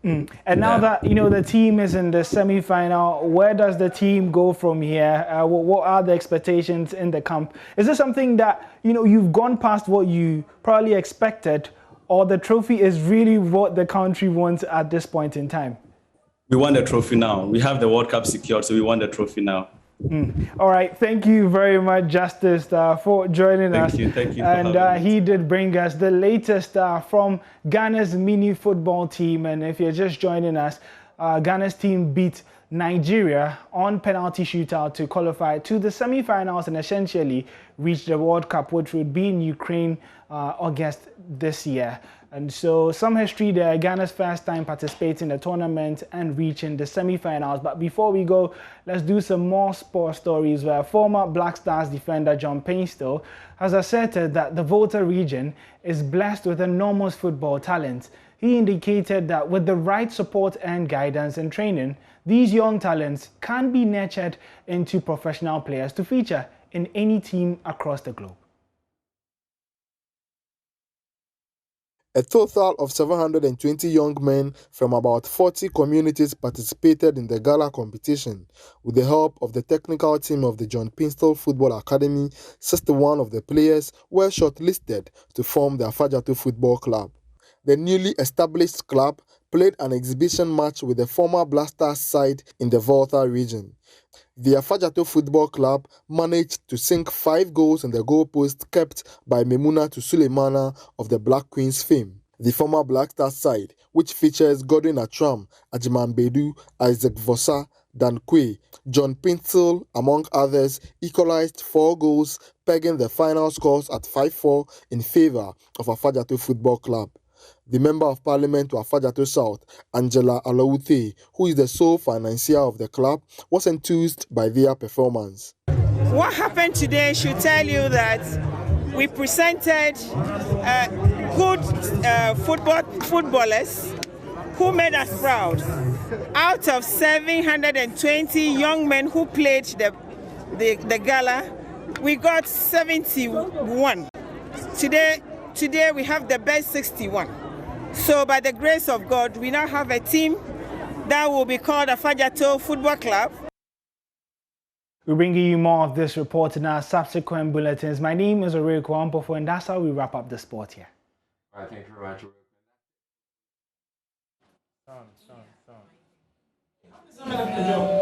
And now that the team is in the semi-final, where does the team go from here? What are the expectations in the camp? Is this something that you've gone past what you probably expected, or the trophy is really what the country wants at this point in time? We won the trophy now. We have the World Cup secured, so we won the trophy now. All right, thank you very much, Justice, for joining us. Thank you. And he did bring us the latest from Ghana's mini football team. And if you're just joining us, Ghana's team beat Nigeria on penalty shootout to qualify to the semi-finals and essentially reach the World Cup, which would be in Ukraine August this year. And so some history there, Ghana's first time participating in the tournament and reaching the semi-finals. But before we go, let's do some more sports stories where former Black Stars defender John Painstow has asserted that the Volta region is blessed with enormous football talent. He indicated that with the right support and guidance and training, these young talents can be nurtured into professional players to feature in any team across the globe. A total of 720 young men from about 40 communities participated in the gala competition. With the help of the technical team of the John Painstow Football Academy, 61 of the players were shortlisted to form the Afajato Football Club. The newly established club played an exhibition match with the former Blasters side in the Volta region. The Afajato Football Club managed to sink 5 goals in the goalpost kept by Memuna to Suleimana of the Black Queens fame. The former Black Stars side, which features Godwin Atram, Ajiman Bedu, Isaac Vossa, Dan Kwe, John Painstow, among others, equalized 4 goals, pegging the final scores at 5-4 in favour of Afajato Football Club. The Member of Parliament to Afajato South, Angela Alawute, who is the sole financier of the club, was enthused by their performance. What happened today should tell you that we presented good footballers who made us proud. Out of 720 young men who played the gala, we got 71. Today we have the best 61. So by the grace of God, we now have a team that will be called Afajato Football Club. We're bringing you more of this report in our subsequent bulletins. My name is Oreko Ampofo, and that's how we wrap up the sport here. All right, thank you very much.